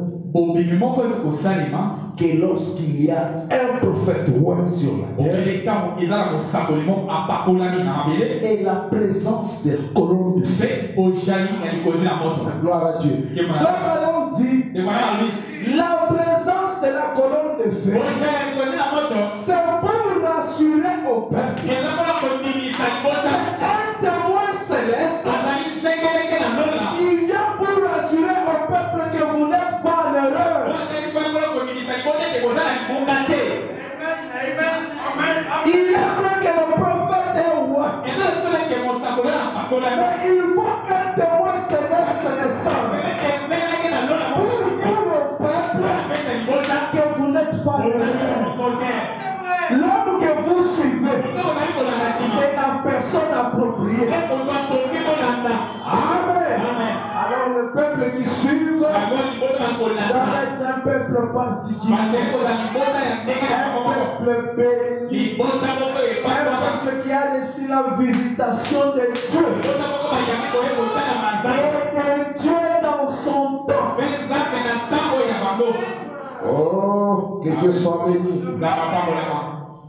que lorsqu'il y a un prophète roi sur la terre et la présence des colonnes de feu, gloire à Dieu. Frère Allons dit, la présence de la colonne de feu, c'est pour un témoin céleste qui vient pour rassurer au peuple que vous n'êtes pas en erreur. Il est vrai que le prophète est roi. Mais il faut qu'un témoin céleste descende pour dire au peuple que vous n'êtes pas en erreur. L'homme que vous suivez, c'est la personne appropriée. Amen. Alors le peuple qui suit doit être un peuple particulier. Un peuple béni. Un peuple qui a reçu la visitation de Dieu. Et de Dieu dans son temps. Oh, que Dieu soit béni.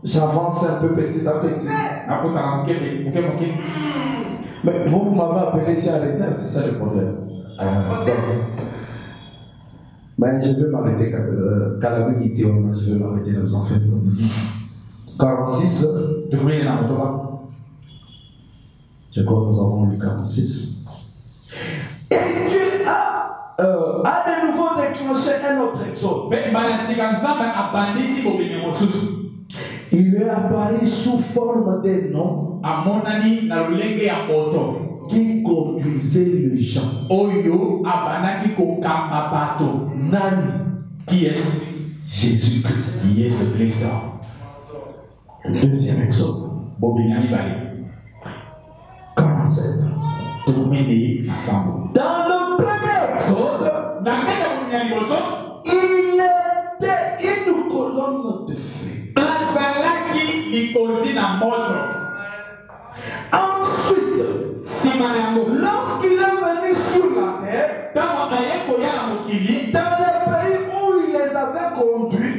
J'avance un peu petit à petit. Mais vous m'avez appelé ici à l'état, c'est ça le problème. Mais je vais m'arrêter quand la minute est on je vais m'arrêter là, vous en faites pas. 46, je crois que nous avons lu 46. Et Dieu a de nouveau déclenché un autre exode. Il est apparu sous forme d'un nom qui conduisait les gens. Nani? Qui est Jésus-Christ. Le deuxième exode. 47. Dans le premier exode, il était une colonne de feu. Ensuite, lorsqu'il est venu sur la terre, dans le pays où il les avait conduits,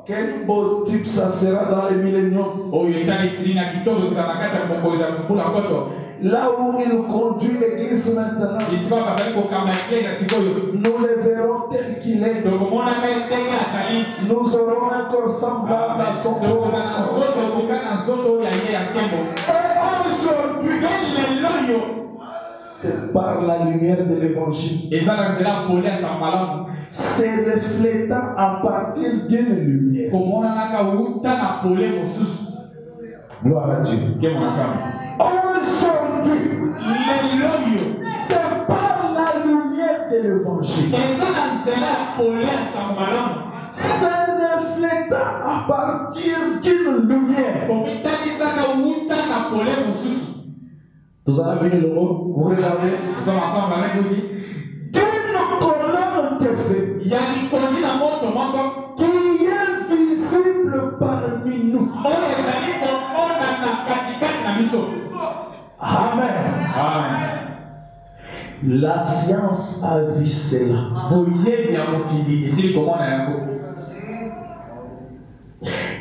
quel beau type ça sera dans les milléniums. Là où il conduit l'église maintenant, nous le verrons tel qu'il est. Nous aurons un corps semblable à son corps. Et aujourd'hui, c'est par la lumière de l'évangile. C'est reflétant à partir d'une lumière. Gloire à Dieu. Aujourd'hui, c'est par la lumière de l'évangile. C'est reflétant à partir d'une lumière. Vous avez vu le mot? Vous regardez? Nous sommes ensemble avec vous aussi. D'une colonne de feu qui est visible parmi nous. Amen. La science a vu cela.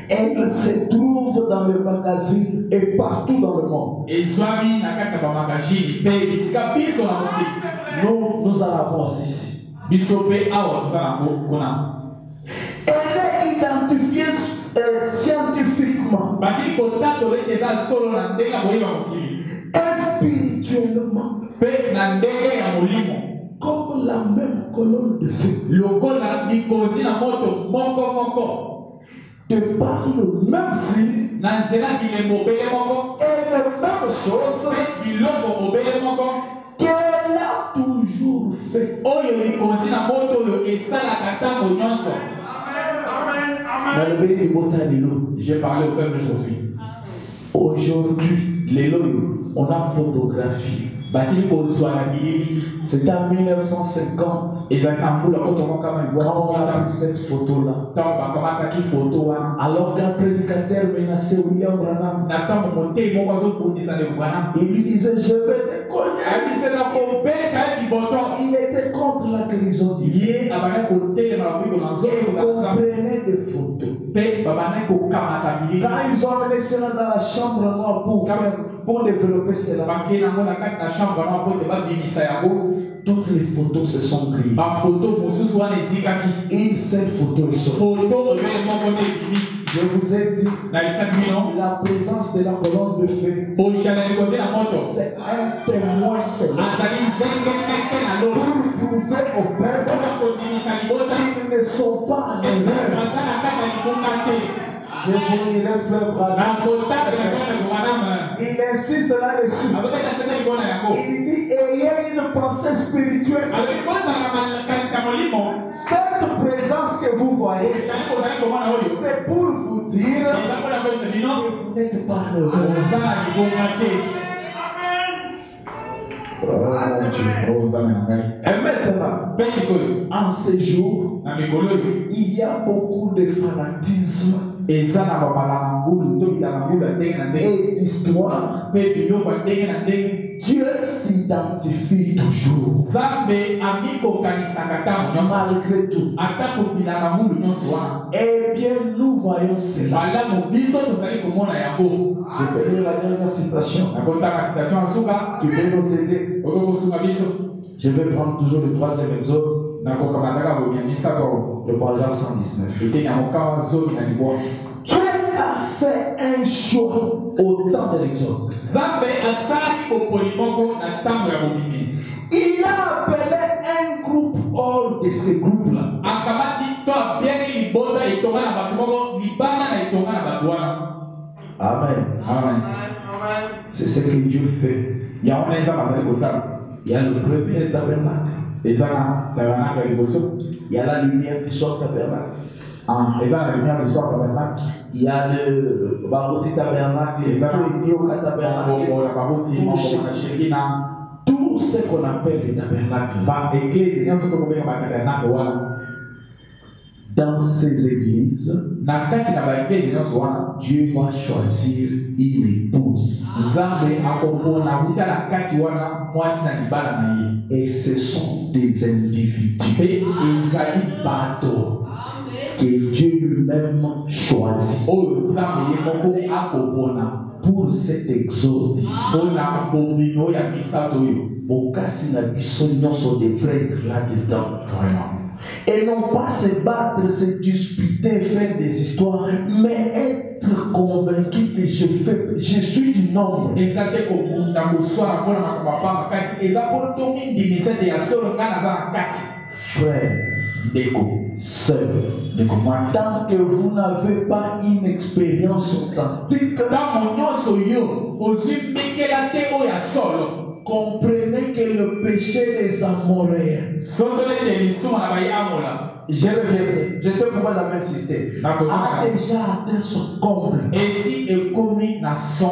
Elle se trouve dans le magazine et partout dans le monde. Nous en avons ici. Elle est identifiée scientifiquement. Spirituellement. Comme la même colonne de feu. De par le même signe et la même chose qu'elle a toujours fait. J'ai parlé au peuple aujourd'hui. Aujourd'hui, on a photographié. C'était en 1950. Quand on a pris cette photo-là. Alors qu'un prédicateur menaçait William Branham, il lui disait: je vais te cogner. Il était contre la guérison divine. Il comprenait des photos. Quand ils ont amené cela dans la chambre noire pour développer cela, toutes les photos se sont grillées. Une seule photo est sortie. Je vous ai dit, la présence de la colonne de feu, c'est un témoin céleste pour prouver au peuple qu'ils ne sont pas en erreur. Je vous lirai Frère Branham. Il insiste là-dessus. Il dit, ayez une pensée spirituelle. Cette présence que vous voyez, c'est pour vous dire que vous n'êtes pas heureux. Et maintenant, en ces jours, il y a beaucoup de fanatisme et d'histoire. Dieu s'identifie toujours. Malgré tout. Eh bien, nous voyons cela. Je vais lire la dernière citation. Tu peux nous aider. Je vais prendre toujours le troisième exode. Le paragraphe 119. Dieu a fait un choix au temps de l'exode. Il a appelé un groupe hors de ces groupes-là. Amen. Amen. C'est ce que Dieu fait. Il y a le premier tabernacle. Il y a la lumière qui sort tabernacle. Il y a le Barouti tabernacle, le Dioka tabernacle, tout ce qu'on appelle les tabernacles. Dans ces églises, Dieu va choisir une épouse. Et ce sont des individus que Dieu lui-même choisit pour cet exode. Sont des frères là-dedans. Et non pas se battre, se disputer, faire des histoires, mais être convaincu que je suis du nombre. Frère, sœur, tant que vous n'avez pas une expérience authentique, comprenez que le péché des Amoréens, je reviendrai, je sais pourquoi j'avais insisté, a déjà atteint son comble.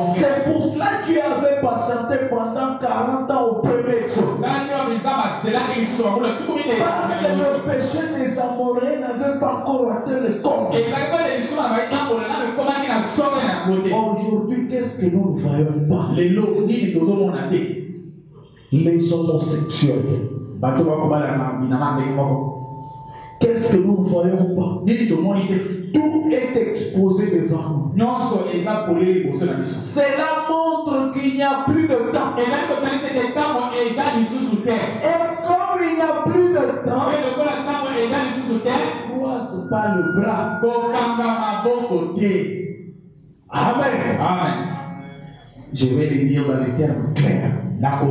C'est pour cela que tu avais patienté pendant 40 ans au premier exode. Parce que le péché des Amoréens n'avait pas encore atteint le comble. Aujourd'hui, qu'est-ce que nous ne voyons pas? Les homosexuels. Qu'est-ce que nous ne voyons pas? Tout est exposé devant nous. Cela montre qu'il n'y a plus de temps. Et comme il n'y a plus de temps, croise pas le bras. Amen. Amen. Je vais le dire dans les termes clairs. Au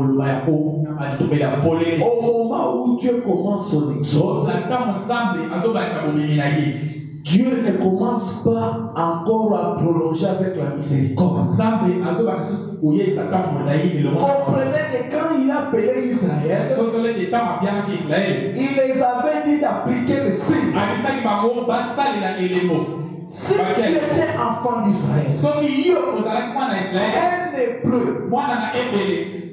moment où Dieu commence son exode, Dieu ne commence pas encore à prolonger avec la miséricorde. Comprenez que quand il a appelé Israël, il les avait dit d'appliquer le signe. Si tu étais enfant d'Israël, un hébreu,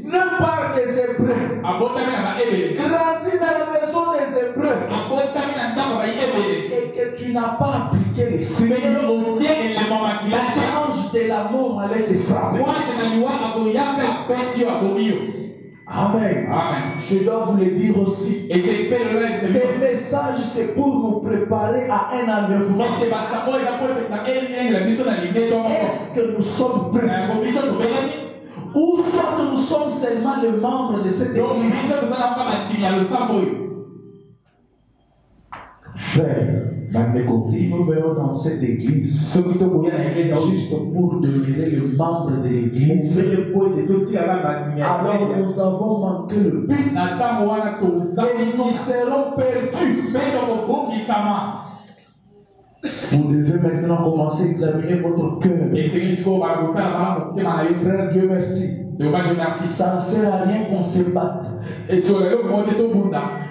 ne parle des Hébreux, grandit dans la maison des Hébreux, et que tu n'as pas appliqué les signes, l'ange de la mort allait te frapper. Amen. Amen. Je dois vous le dire aussi. Et ces messages, c'est pour nous préparer à un enlèvement. Est-ce que nous sommes prêts? Ou soit nous sommes seulement les membres de cette église? Frère, Si nous venons dans cette église, juste pour devenir le membre de l'église, alors nous avons manqué le but et nous serons perdus. Vous devez maintenant commencer à examiner votre cœur. Frère, Dieu merci. Ça ne sert à rien qu'on se batte.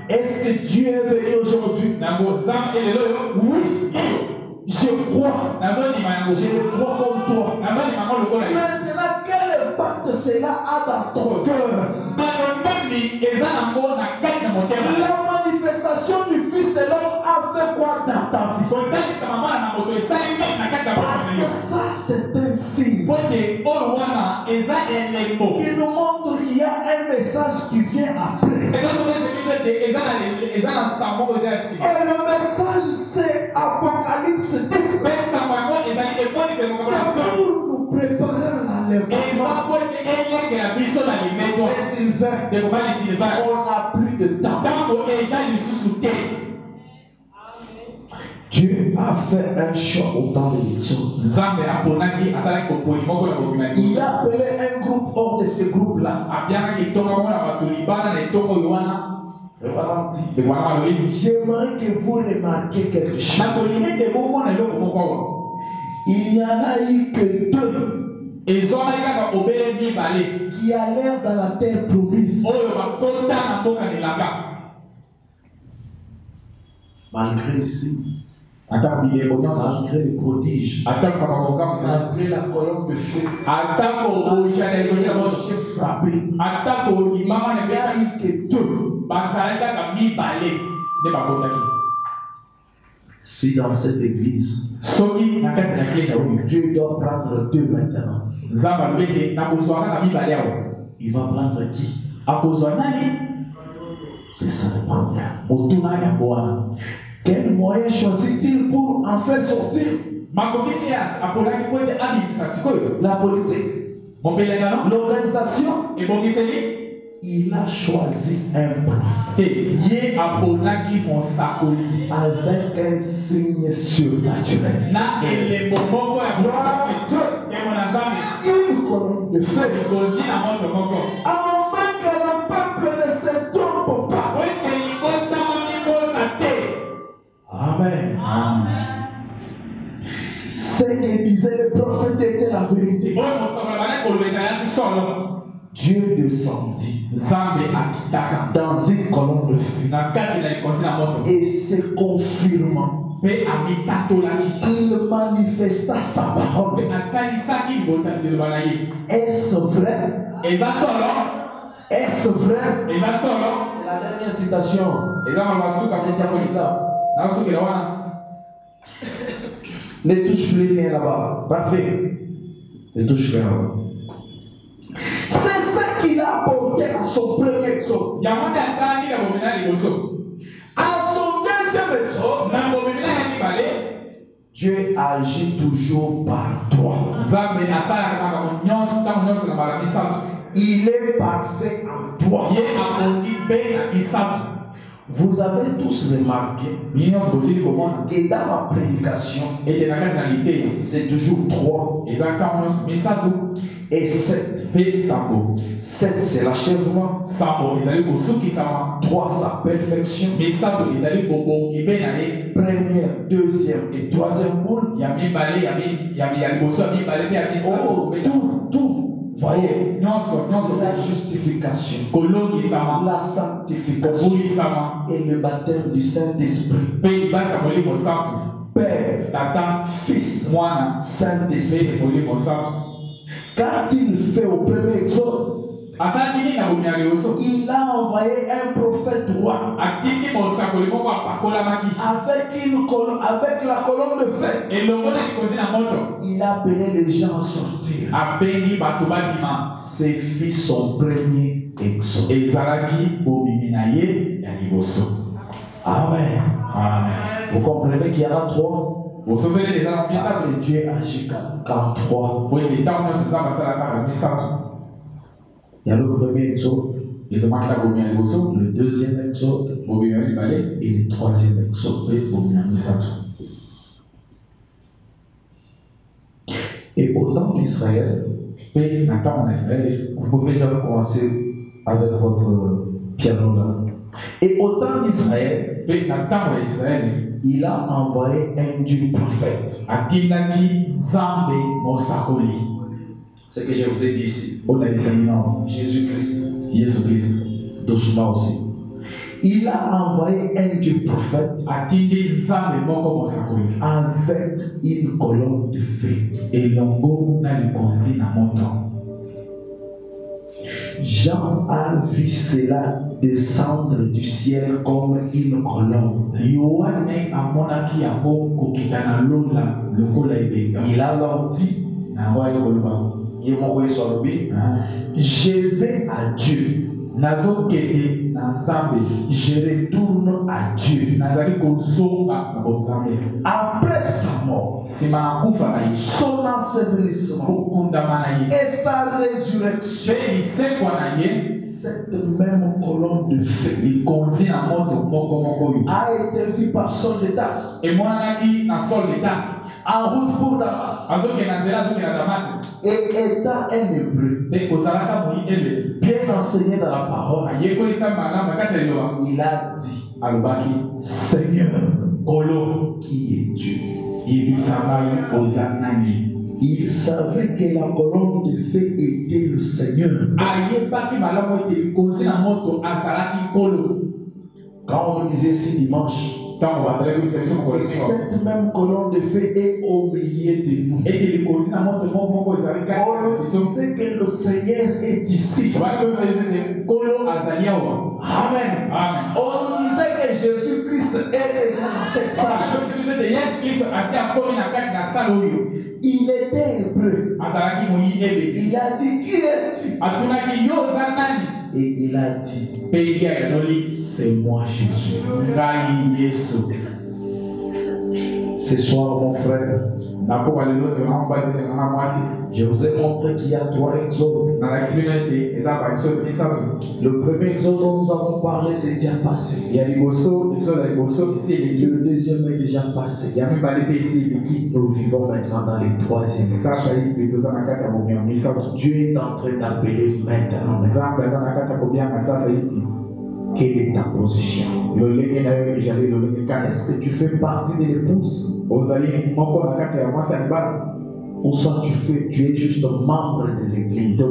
Est-ce que Dieu est venu aujourd'hui? Oui. Je crois. Je le crois comme toi. Maintenant, quel impact cela a dans ton cœur? La manifestation du Fils de l'homme a fait quoi dans ta vie? Parce que ça, c'est un signe qui nous montre qu'il y a un message qui vient après. Et le message, c'est Apocalypse 10. C'est pour nous préparer à l'enlèvement. Sylvain, on n'a plus de temps. Dieu a fait un choix au temps de l'Exode. Il a appelé un groupe hors de ce groupe-là. J'aimerais que vous remarquiez quelque chose. Il n'y en a eu que deux qui allèrent dans la terre promise. Malgré les signes, malgré les prodiges, malgré la colonne de feu, frappé, il n'y a eu que deux. Si dans cette église, Dieu doit prendre deux maintenant, il va prendre qui? C'est ça le problème. Quel moyen choisit-il pour en faire sortir? La politique, l'organisation. Il a choisi un prophète avec un signe surnaturel. Une colonne de feu. Afin que le peuple ne se trompe pas. Amen. Ce que disait le prophète était la vérité. Dieu descendit dans une colonne de feu et se confirmant, il manifesta sa parole. Est-ce vrai? Est-ce vrai? C'est la dernière citation. Ne touche plus rien là-bas. Parfait. Ne touche rien là-bas. C'est ça qu'il a apporté à son premier exode. À son deuxième exode, Dieu agit toujours par toi. Il est parfait en toi. Vous avez tous remarqué que dans ma prédication, c'est toujours 3 et 7. 7 c'est l'achèvement, 3 sa perfection, première, deuxième et troisième boule. Tout. Voyez, la justification, la sanctification et le baptême du Saint-Esprit. Père, Fils, Saint-Esprit. Quand il fait au premier exode, il a envoyé un prophète roi avec la colonne de feu. Il a appelé les gens à sortir. C'est fit son premier exode. Amen. Vous comprenez qu'il y en a 3? Parce que Dieu agit qu'en 3. Il y a le premier exode, le deuxième exode et le troisième exode. Et au temps d'Israël, vous pouvez déjà commencer avec votre piano là. Et au temps d'Israël, il a envoyé un Dieu prophète. Ce que je vous ai dit ici. Jésus-Christ. Doucement aussi. Il a envoyé un Dieu prophète avec une colonne de feu. Jean a vu cela descendre du ciel comme une colonne. Il a leur dit, je vais à Dieu. Je retourne à Dieu. Après sa mort, son ensevelissement et sa résurrection, cette même colonne de feu a été vue par Saul de Tarse en route pour Damas. Et étant un hébreu bien enseigné dans la parole, il a dit, Seigneur, qui est Dieu? Il savait que la colonne de feu était le Seigneur. Quand on nous disait ici dimanche, cette même colonne de feu est au milieu de nous. On sait que le Seigneur est ici. Amen. On disait que Jésus-Christ est déjà dans cette salle. Il était hébreu. Il a dit, qui es-tu? Et il a dit, c'est moi Jésus. Ce soir, mon frère, je vous ai montré qu'il y a 3 exodes. Le premier exode dont nous avons parlé, c'est déjà passé. Le deuxième est déjà passé. Nous vivons maintenant dans le 3e. Dieu est en train d'appeler maintenant. Quelle est ta position? Est-ce que tu fais partie de l'épouse? Ou soit tu es juste membre des églises?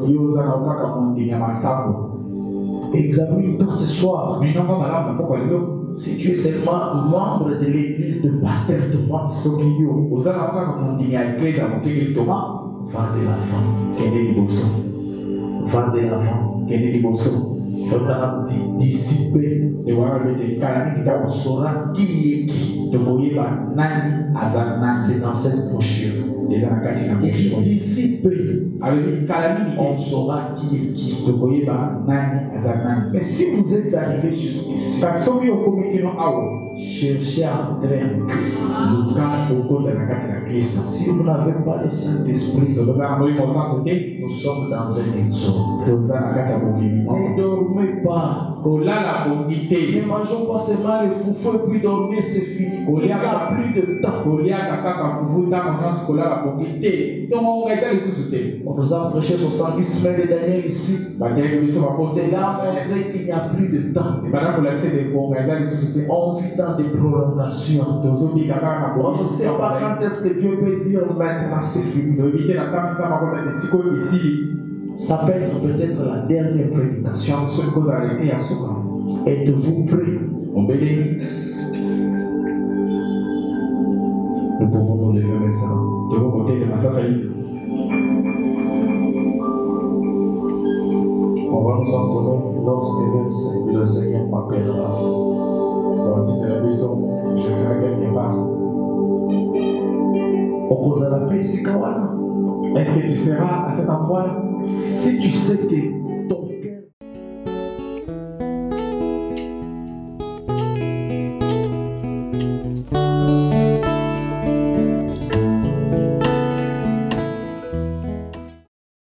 Examine-toi ce soir. Si tu es seulement membre de l'église de Pasteur Thomas, va de l'avant. Va de l'avant. Dissiper. On saura qui est qui. C'est dans cette brochure. Dissiper. On saura qui est qui. Mais si vous êtes arrivé jusqu'ici, cherchez à entrer en Christ. Si vous n'avez pas le Saint-Esprit, nous sommes dans un exode. Ne dormez pas. Ne mangeons pas seulement les foufous et puis dormir, c'est fini. Il n'y a plus de temps. On nous a prêché 70 semaines de Daniel ici. C'est là montré qu'il n'y a plus de temps. On vit dans des prolongations. On ne sait pas quand est-ce que Dieu peut dire maintenant c'est fini. Ça peut être peut-être la dernière prédication. Êtes-vous prêts? Nous pouvons nous lever maintenant. On va nous entendre lorsque le Seigneur m'appellera. Est-ce que tu seras à cet endroit? Si tu sais que ton